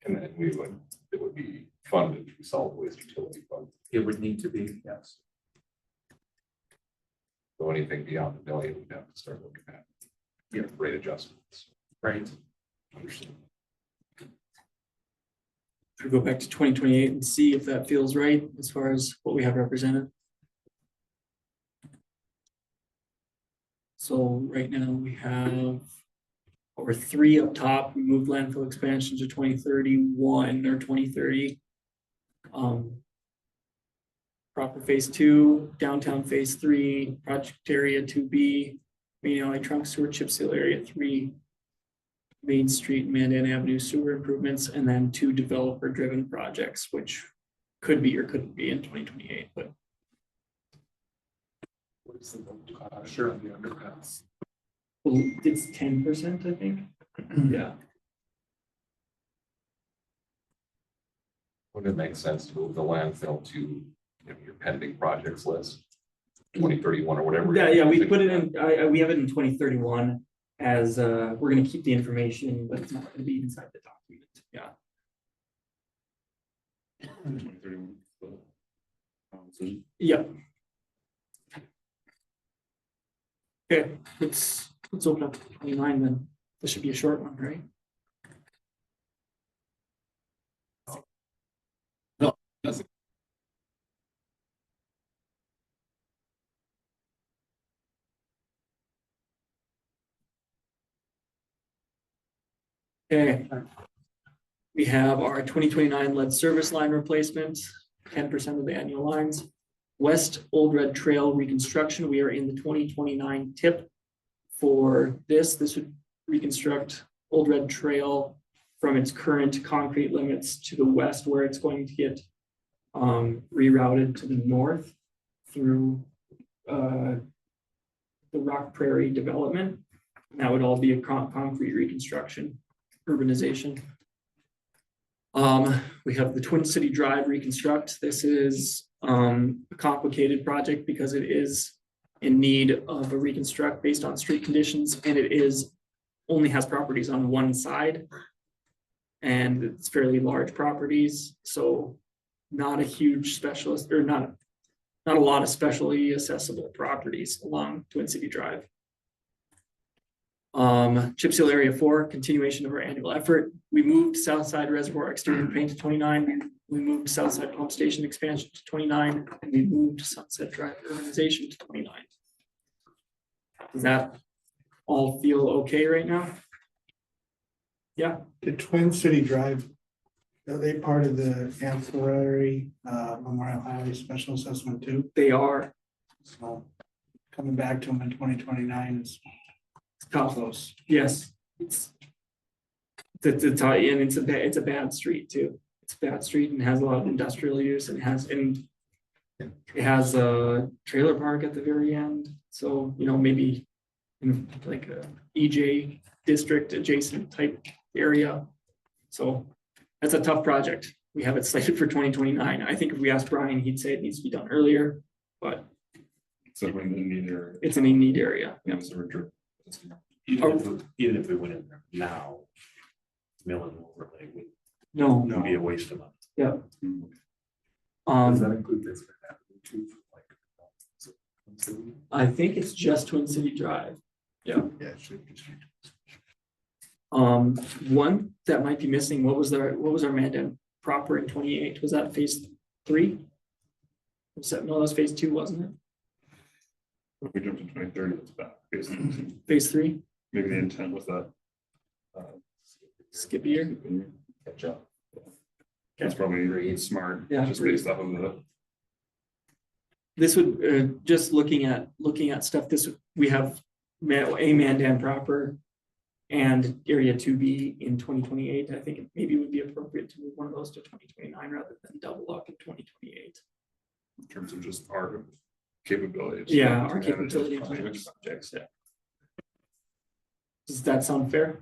And then it would be funded through solid waste utility fund. It would need to be, yes. So anything beyond $1 million, we'd have to start looking at. Rate adjustments. Right. Understand. Should we go back to 2028 and see if that feels right as far as what we have represented? So right now we have over 3 up top. We moved landfill expansion to 2031 or 2030. Proper phase 2, downtown phase 3, project area 2B, main alley trunk sewer chip seal area 3, Main Street, Mandan Avenue sewer improvements, and then 2 developer driven projects, which could be or couldn't be in 2028, but. What's the share of the underpass? Well, it's 10%, I think. Yeah. Would it make sense to move the landfill to your pending projects list? 2031 or whatever. Yeah, we put it in, we have it in 2031 as, we're gonna keep the information, but it's not gonna be inside the document, yeah. 2031. Yeah. Okay, let's open up 29 then. This should be a short one, right? No, doesn't. Okay. We have our 2029 lead service line replacement, 10% of the annual lines. West Old Red Trail reconstruction, we are in the 2029 tip for this. This would reconstruct Old Red Trail from its current concrete limits to the west, where it's going to get rerouted to the north through the Rock Prairie development. And that would all be a concrete reconstruction, urbanization. We have the Twin City Drive reconstruct. This is a complicated project because it is in need of a reconstruct based on street conditions, and it is only has properties on one side. And it's fairly large properties, so not a huge specialist, or not a lot of specially accessible properties along Twin City Drive. Chip seal area 4, continuation of our annual effort. We moved Southside Reservoir exterior paint to 29. We moved Southside Pump Station expansion to 29, and we moved Sunset Drive urbanization to 29. Does that all feel okay right now? Yeah. The Twin City Drive, are they part of the ancillary Memorial Highway Special Assessment too? They are. So coming back to them in 2029 is tough. close. Yes, it's a bad street too. It's a bad street and has a lot of industrial use, and it has a trailer park at the very end. So, you know, maybe in like a EJ district adjacent type area. So that's a tough project. We have it slated for 2029. I think if we asked Brian, he'd say it needs to be done earlier, but So we're in the need area. it's an in need area. Yeah. So we're Even if we went in there now, milling overlay would No, be a waste of money. yeah. Does that include this? Too, like, I think it's just Twin City Drive. Yeah, it should be. One that might be missing, what was our Mandan proper in 28? Was that phase 3? No, that was phase 2, wasn't it? If we jumped to 2030, that's bad. Phase 3? Maybe the intent was that. Skip a year? Catch up. That's probably smart, Yeah, just based off of the. This would, just looking at stuff, we have a Mandan proper and area 2B in 2028. I think it maybe would be appropriate to move one of those to 2029 rather than double up in 2028. In terms of just our capabilities. Yeah, to our manage capability those to manage projects. projects, yeah. Does that sound fair?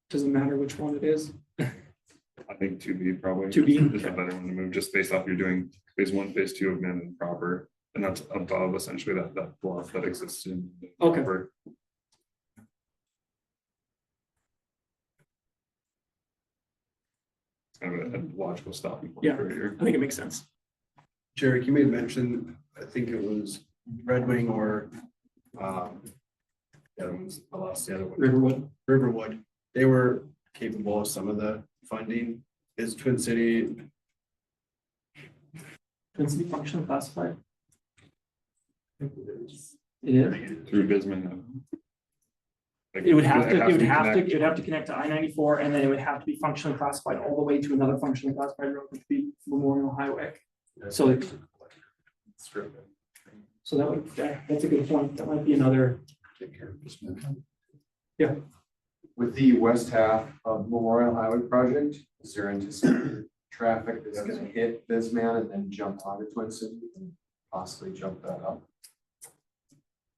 Doesn't matter which one it is. I think 2B probably. 2B, is a better one to move, just based off you're doing phase 1, phase 2 of Mandan proper, and that's above essentially that bluff that exists in. Okay. proper. It's kind of a logical stopping point Yeah. right here. I think it makes sense. Jarek, you made mention, I think it was Red Wing or the other ones, I lost the other one. Riverwood. They were capable of some of the funding. Is Twin City? Twin City function classified? It is. Through Bisman. Like, It would have to connect- connect to I-94, and then it would have to be functionally classified all the way to another functionally classified road, which would be Memorial Highway. So that's a good point. That might be another. Take care of this, man. Yeah. With the west half of Memorial Highway project, is there anticipated traffic that's gonna hit Bisman and then jump onto Twin City and possibly jump that up?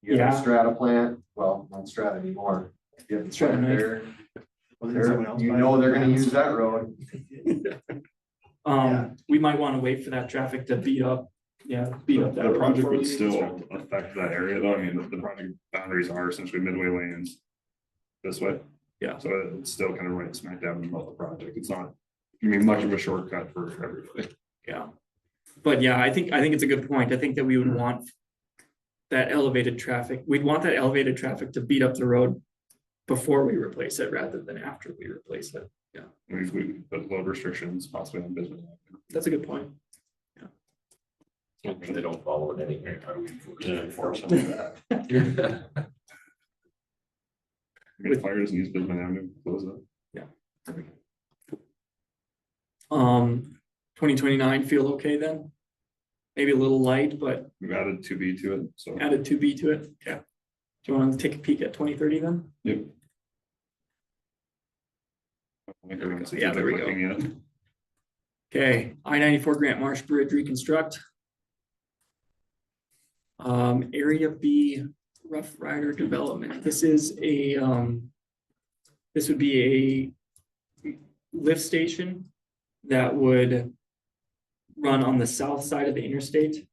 You have a Yeah. strata plant, well, not strata anymore. You have the Strata plant knife. there. Someone else You buy know it? they're gonna use that road. We might want to wait for that traffic to beat up that. The road project before we would still construct it. affect that area though. I mean, the project boundaries are essentially midway lanes this way. Yeah. So it's still kind of right smack dab in the middle of the project. It's not, I mean, much of a shortcut for everybody. Yeah. But yeah, I think it's a good point. I think that we would want that elevated traffic. We'd want that elevated traffic to beat up the road before we replace it rather than after we replace it. Yeah, We put load restrictions possibly on business. that's a good point. They don't follow it anyway. How do we enforce I mean, if fire doesn't use business avenue, close it. 2029 feel okay then? Maybe a little light, but We've added 2B to it, so. added 2B to it. Yeah. Do you want to take a peek at 2030 then? Yep. I think everyone sees Yeah, it there we go. clicking yet. Okay, I-94 Grant Marsh Bridge reconstruct. Area B Rough Rider development. This is a, this would be a lift station that would run on the south side of the interstate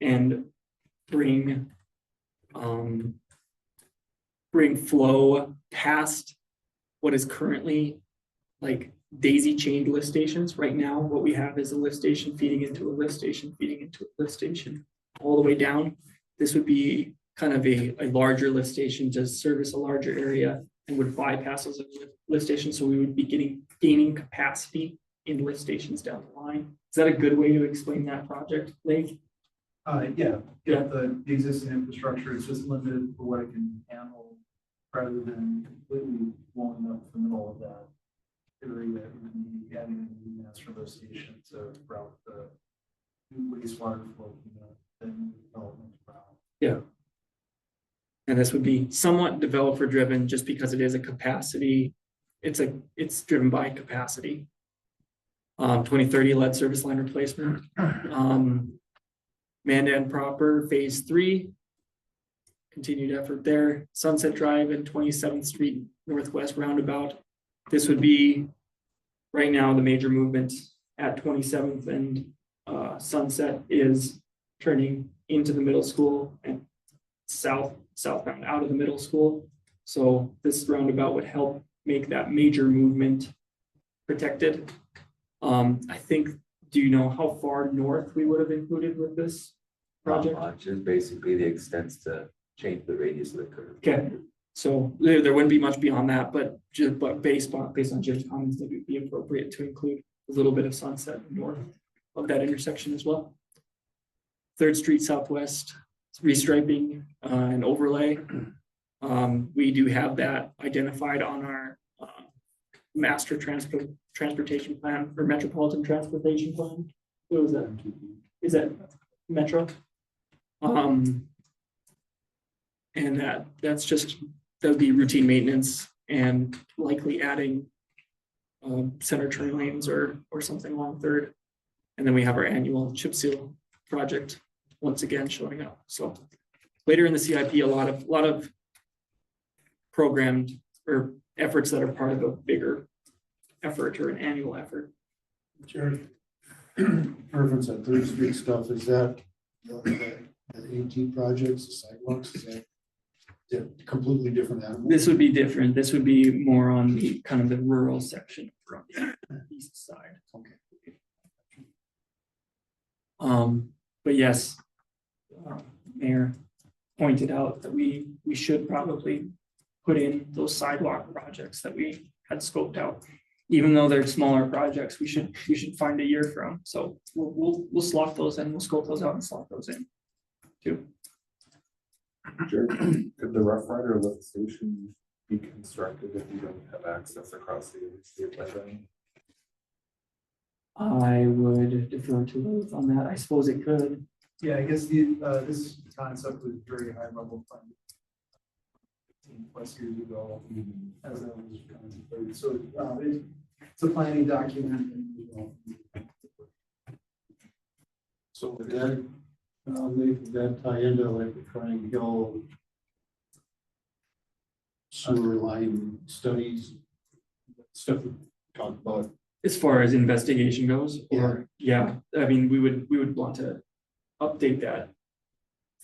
and bring bring flow past what is currently like daisy chained lift stations. Right now, what we have is a lift station feeding into a lift station, feeding into a lift station, all the way down. This would be kind of a larger lift station to service a larger area and would bypass those lift stations. So we would be gaining capacity in lift stations down the line. Is that a good way to explain that project, Lake? Yeah, the existing infrastructure is just limited for what it can handle rather than completely blowing up the middle of that area and adding a new master lift station to route the new wastewater flow from the new development route. Yeah. And this would be somewhat developer driven just because it is a capacity. It's driven by capacity. 2030 lead service line replacement. Mandan proper phase 3. Continued effort there. Sunset Drive and 27th Street Northwest roundabout. This would be right now the major movement at 27th and Sunset is turning into the middle school and southbound out of the middle school. So this roundabout would help make that major movement protected. I think, do you know how far north we would have included with this project? Not much, is basically the extent to change the radius of the curve. Okay, so there wouldn't be much beyond that, but based on Jim's comments, it would be appropriate to include a little bit of Sunset north of that intersection as well. 3rd Street Southwest restriping and overlay. We do have that identified on our master transportation plan or metropolitan transportation plan. What was that? Is that Metro? And that would be routine maintenance and likely adding center turn lanes or something along 3rd. And then we have our annual chip seal project once again showing up. So later in the CIP, a lot of programmed or efforts that are part of a bigger effort or an annual effort. Jared, reference that 3rd Street stuff, is that the AT projects, the sidewalks, is that completely different animal? This would be different. This would be more on the kind of the rural section from the east side. Okay. But yes, Mayor pointed out that we should probably put in those sidewalk projects that we had scoped out. Even though they're smaller projects, we should find a year from. So we'll slot those in, we'll scope those out and slot those in too. Sure. Could the Rough Rider lift station be constructed if you don't have access across the state line? I would defer to Ruth on that. I suppose it could. Yeah, I guess this concept was very high level funded 15+ years ago as that was contemplated. So it's a planning document. So would that tie into like the Triangle sewer line studies, stuff we talked about? As far as investigation goes, or yeah, I mean, we would want to update that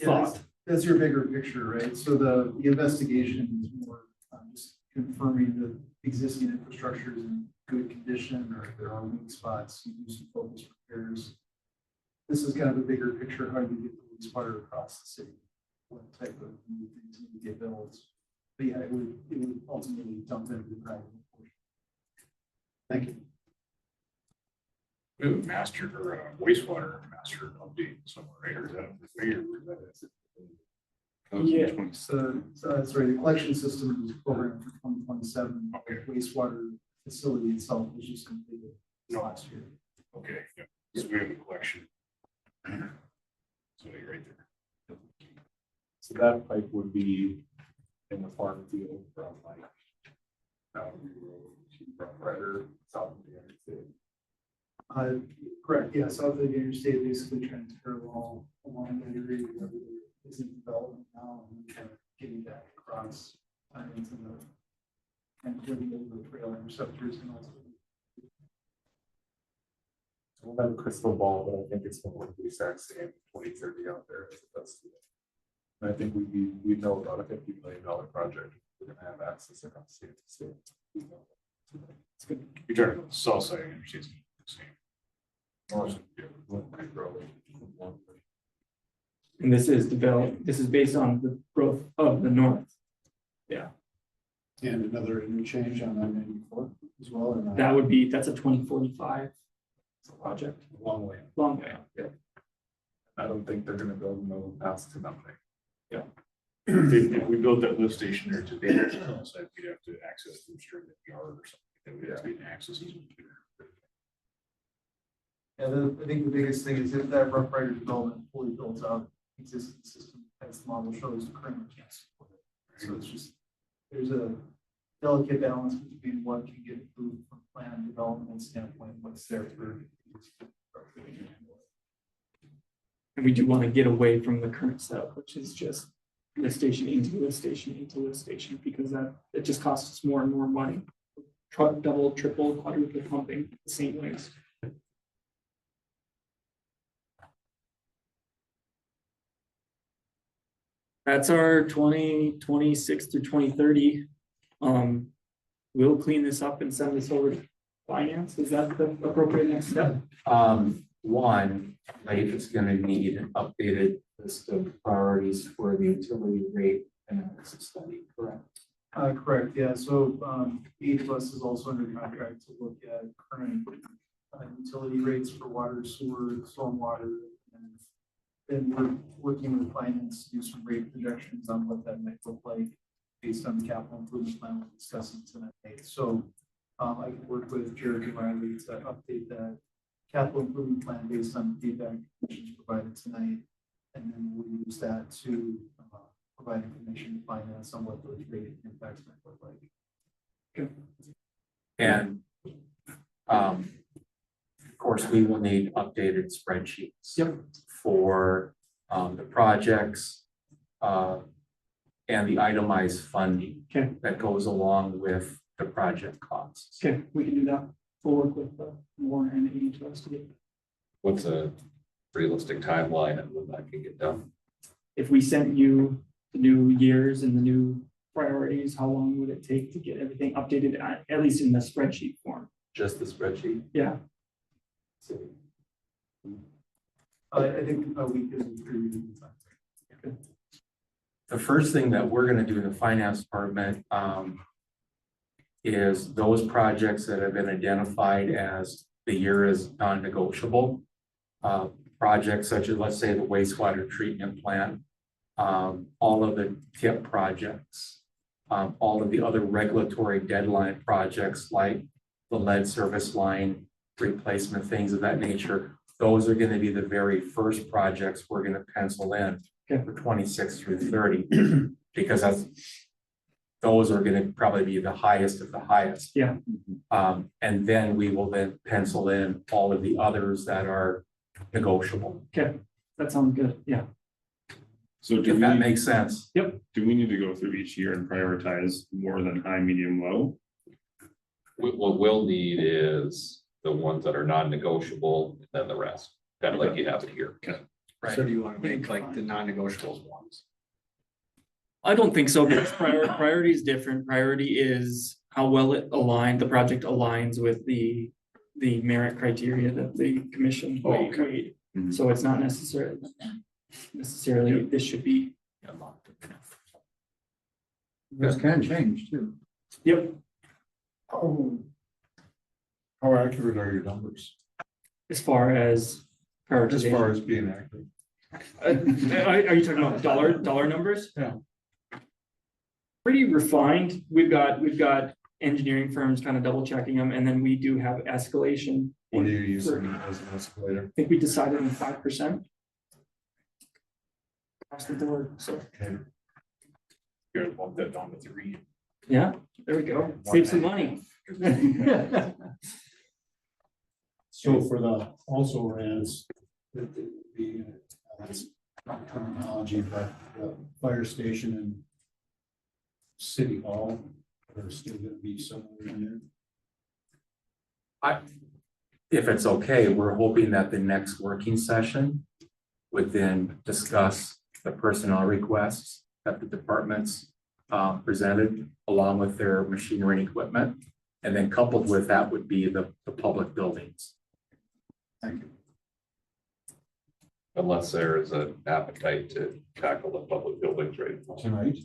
thought. That's your bigger picture, right? So the investigation is more just confirming that existing infrastructure is in good condition, or if there are weak spots, you do some focus repairs. This is kind of a bigger picture, how do you get the wastewater across the city? What type of new things need to get built? But yeah, it would ultimately dump into the private portion. Thank you. We have a master or a wastewater master update somewhere, right? Or is that a failure? Yeah. So that's right. The collection system is programmed for 2027. Okay. Wastewater facility itself was just completed last year. Okay, yeah. So we have a collection. So right there. So that pipe would be in the farm field from like Rough Rider south of the interstate. Correct, yeah, south of the interstate, basically trying to parallel along that area where there isn't development now, and then kind of getting back across into the and getting over the trail interceptors and all. I don't have a crystal ball, but I think it's going to be the exact same 2030 out there as it does today. I think we know about a $50 million project. We're gonna have access across the state. It's good. You're talking about the south side, interstate's the same. North, yeah, might grow. And this is developed, this is based on the growth of the north. And another interchange on I-94 as well. or not? That's a 2045 project, Long way. long way. I don't think they're gonna build no pass to nothing. If we built that lift station there today, it's outside, we'd have to access through string the yard or something. Then we'd have to be an access easement. Yeah, I think the biggest thing is if that rough rider development fully builds out existing system as the model shows, the current can't support it. So it's just, there's a delicate balance between what can get approved from plan and development standpoint, what's there for. And we do want to get away from the current setup, which is just lift station into lift station into lift station, because it just costs us more and more money. Truck, double, triple, quadruple pumping the same ways. That's our 2026 through 2030. We'll clean this up and send this over to finance. Is that the appropriate next step? One, like it's gonna need an updated list of priorities for the utility rate analysis study, correct? Correct, yeah, so, each of us is also under contract to look at current utility rates for water, sewer, stormwater. And then we're working with finance to do some rate projections on what that might look like based on the capital improvement plan we're discussing tonight. So, I can work with Jared and Riley to update that capital improvement plan based on the feedback commission's provided tonight. And then we'll use that to provide information to finance on what those rate impacts might look like. Okay. And of course, we will need updated spreadsheets. Yep. For the projects and the itemized funding. Okay. That goes along with the project costs. Okay, we can do that. We'll work with Warren and Amy to investigate. What's a realistic timeline and when that can get done? If we sent you the new years and the new priorities, how long would it take to get everything updated, at least in the spreadsheet form? Just the spreadsheet? Yeah. So, I think a week is a pretty reasonable time. the first thing that we're gonna do in the finance department is those projects that have been identified as the year is non-negotiable. Projects such as, let's say, the wastewater treatment plant, all of the TIP projects, all of the other regulatory deadline projects like the lead service line replacement, things of that nature. Those are going to be the very first projects we're going to pencil in for 26 through 30, because those are going to probably be the highest of the highest. Yeah. And then we will then pencil in all of the others that are negotiable. Okay, that sounds good. Yeah. So If that makes sense. Yep. do we need to go through each year and prioritize more than high, medium, low? What we'll need is the ones that are non-negotiable, and then the rest, kind of like you have it here. Right. So do you want to make like the non-negotiables ones? I don't think so, because priority is different. Priority is how well it aligned, the project aligns with the merit criteria that the commission weighed. Mhm. So it's not necessarily this should be. This can change too. Yep. How accurate are your numbers? As far as prioritization. As far as being accurate? Are you talking about dollar numbers? Yeah. Pretty refined. We've got engineering firms kind of double checking them, and then we do have escalation. What are you using as an escalator? I think we decided on 5%. Across the board, so. Okay. You're gonna bump that down to 3. Yeah, there we go. Save some money. So for the also res, the terminology, but the fire station and city hall are still gonna be somewhere in there. If it's okay, we're hoping that the next working session would then discuss the personnel requests that the departments presented, along with their machinery and equipment. And then coupled with that would be the public buildings. Thank you. Unless there is an appetite to tackle the public buildings right now. Tonight,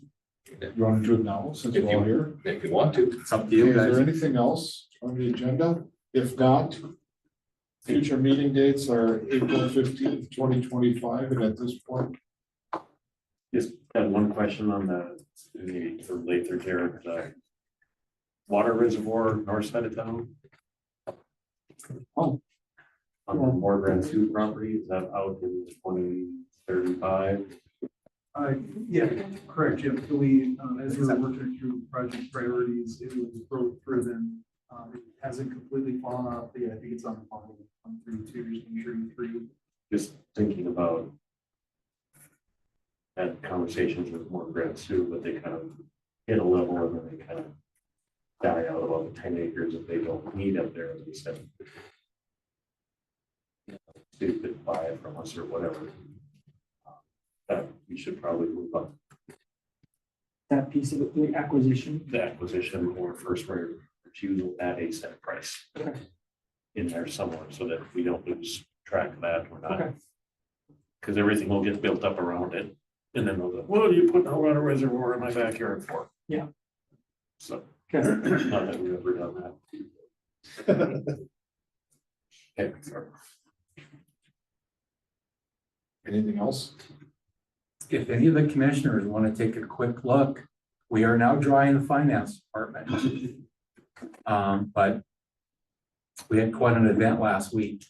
you want to do it now since If we're all you- here? If you want to. It's up to Okay, you is there guys. anything else on the agenda? If not, future meeting dates are April 15th, 2025, and at this point, Just had one question on maybe for Lather Jared, water reservoir north side of town. Oh. On the Moore Grand Sioux property, is that out in 2035? Yeah, correct, Jim. So we, as we were working through project priorities, it was growth driven. It hasn't completely fallen off, but yeah, I think it's on the bottom, on 32, Just thinking about had conversations with Moore Grand Sioux, but they kind of hit a level and then they kind of die out about the 10 acres that they don't need up there, as we said. They could buy it from us or whatever. That we should probably move on That piece of it, the acquisition. the acquisition or first right of refusal at a set price in there somewhere so that we don't lose track of that or not. Because everything will get built up around it. And then they'll go, what are you putting a water reservoir in my backyard for? Yeah. So, Okay. not that we've ever done that. Okay, sorry. anything else? If any of the commissioners want to take a quick look, we are now drawing the finance department. But we had quite an event last week.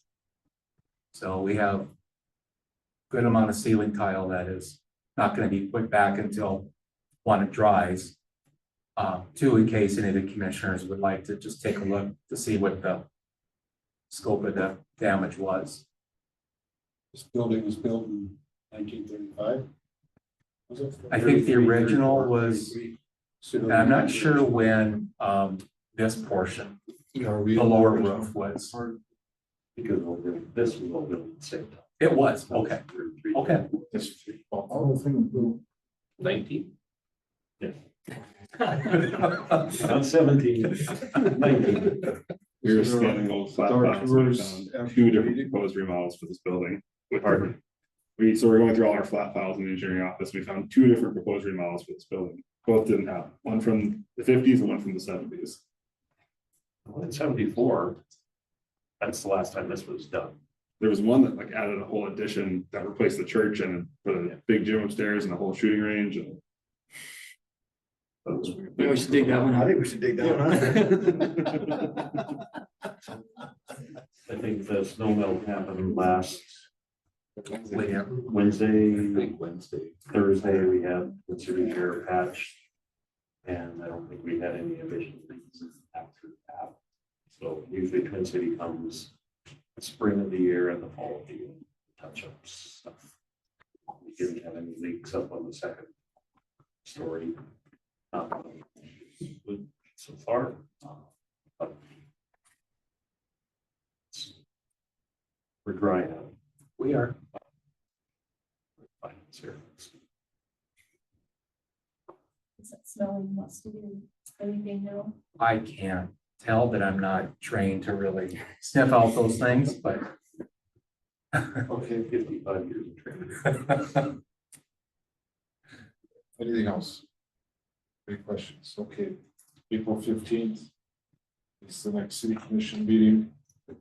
So we have a good amount of ceiling tile that is not going to be put back until one, it dries. Two, in case any of the commissioners would like to just take a look to see what the scope of the damage was. This building was built in 1935. Was it? I think the original was, and I'm not sure when this portion, the lower roof was. Because this was all built at the same time. It was, okay, okay. This whole thing will 19. Not 17. 19. We were scanning old flat files, we found two different proposed remodels for this building. So we're going through all our flat files in the engineering office, we found two different proposed remodels for this building. Both didn't have, one from the 50s and one from the 70s. Well, in 74, that's the last time this was done. There was one that like added a whole addition that replaced the church and put a big gym upstairs and a whole shooting range and. That was weird. We should dig that one I out. think we should dig that one out. I think the snow melt happened last Wednesday. Wednesday, Thursday, we had the city share patch. And I don't think we had any additional things after that. So usually Twin City comes the spring of the year and the fall of the year, touch ups stuff. We didn't have any leaks up on the second story. Good so far. But we're drying out. We are. Here. Is it snowing west of you? Anything new? I can't tell that I'm not trained to really sniff out those things, but. Okay, 55 years of training. anything else? Any questions? Okay, April 15th. It's the next city commission meeting. Do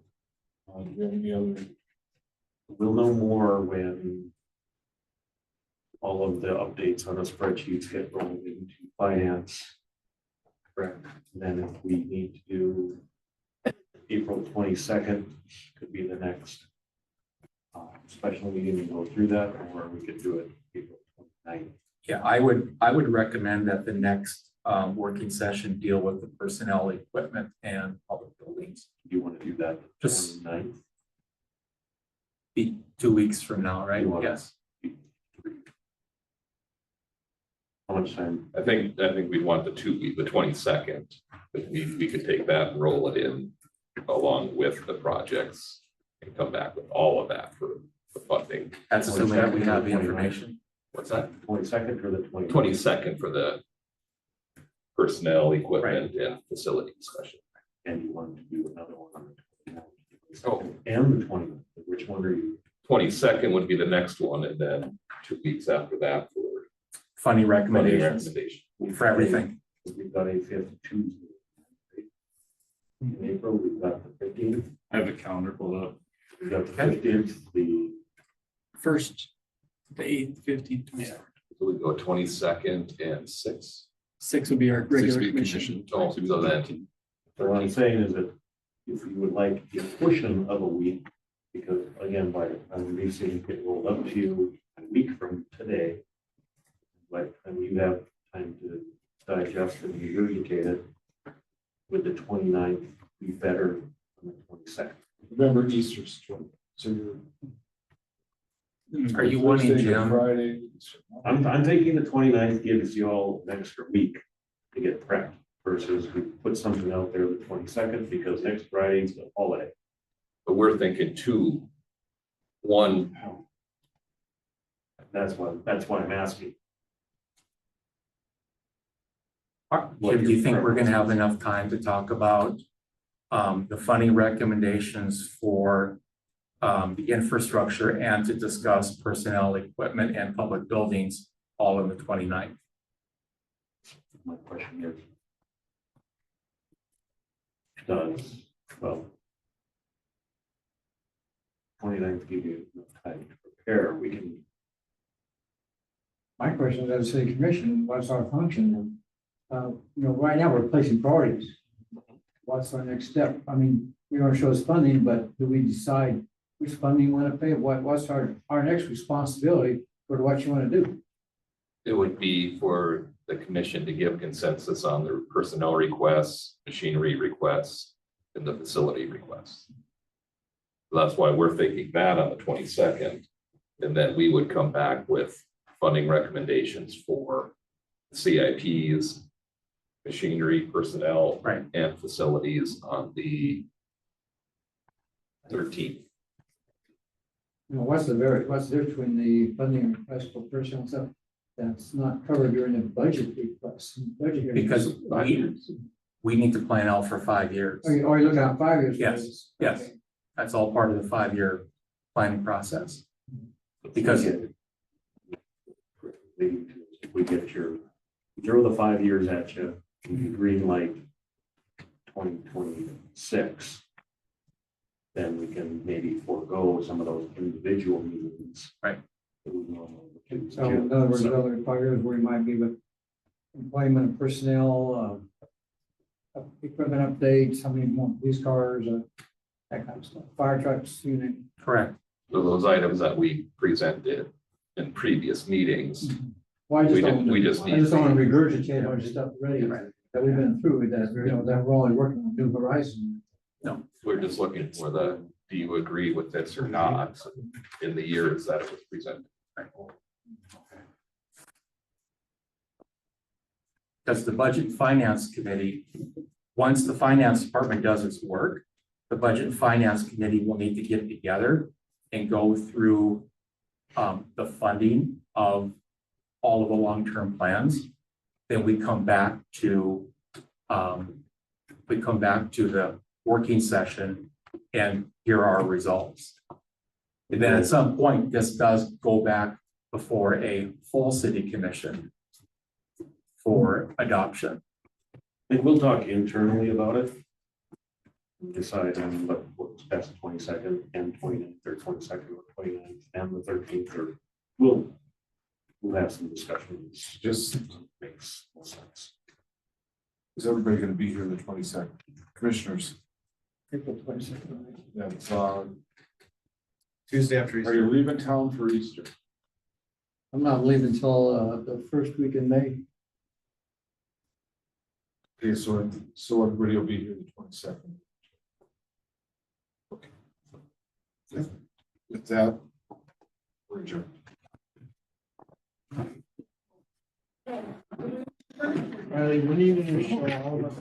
you have any other? We'll know more when all of the updates on the spreadsheets get rolled into finance. Correct. Then if we need to do April 22nd, could be the next special meeting and go through that, or we could do it April 29th. Yeah, I would recommend that the next working session deal with the personnel, equipment and public buildings. Do you want to do that Just 29th? Be 2 weeks from now, right? Yes. How much time? I think we'd want the 22nd. We could take that and roll it in along with the projects and come back with all of that for the funding. That's assuming that we have the information. What's that? 22nd or the 20th? 22nd for the personnel, equipment and facility discussion. And you wanted to do another one on the 29th. Oh. And the 20th. Which one are you? 22nd would be the next one, and then 2 weeks after that for Funny funding recommendations recommendation. for everything. We've got a 5th Tuesday. In April, we've got the 15th. I have the calendar pulled up. We've got the 15th, the First, the 8th, 15th, 22nd. So we go 22nd and 6. 6 would be our regular commission. Oh, so then So what I'm saying is that if you would like a portion of a week, because again, by the time we releasing it will up to you a week from today. By the time you have time to digest and regurgitate it, would the 29th be better than the 22nd? Remember Easter's 20, so you're. Are you wanting, Thursday to Jim? Friday. I'm thinking the 29th gives you all an extra week to get prepped versus we put something out there the 22nd because next Friday's the holiday. but we're thinking 2, 1. That's why I'm asking. Jim, do you think we're gonna have enough time to talk about the funding recommendations for the infrastructure and to discuss personnel, equipment and public buildings all on the 29th? My question is, does, well, 29th give you enough time to prepare? We can, My question is, as a city commission, what's our function? Right now, we're placing priorities. What's our next step? I mean, we don't show us funding, but do we decide which funding we want to pay? What's our next responsibility for what you want to do? It would be for the commission to give consensus on the personnel requests, machinery requests, and the facility requests. That's why we're thinking that on the 22nd. And then we would come back with funding recommendations for CIPs, machinery, personnel, Right. and facilities on the 13th. What's the difference between the funding request for personnel and stuff that's not covered during the budget request? Because we need to plan out for 5 years. Are you looking at 5 years? Yes, yes. That's all part of the 5-year planning process. Because if we get your, throw the 5 years at you, you green light 2026. Then we can maybe forego some of those individual meetings. Right. that we normally do. So in other words, another 5 years where you might be with employment of personnel, equipment updates, how many more police cars, that kind of stuff, fire trucks, unit. correct. So those items that we presented in previous meetings, Well, I just don't we just need. want to regurgitate our stuff already that we've been through with that, that we're only working on New Horizon. We're just looking for do you agree with this or not in the years that it was presented? Because the Budget and Finance Committee, once the Finance Department does its work, the Budget and Finance Committee will need to get together and go through the funding of all of the long-term plans. Then we come back to the working session and here are our results. And then at some point, this does go back before a full city commission for adoption. And we'll talk internally about it. Decide on what's best, 22nd and 29th, or 22nd or 29th and the 13th, or we'll have some discussions. Just Makes more sense. is everybody gonna be here the 22nd? Commissioners, April 22nd. that's, Tuesday after are Easter. you leaving town for Easter? I'm not leaving until the first week in May. Okay, so everybody will be here the 22nd. Okay. With that, we're adjourned. Riley, when are you gonna show all of us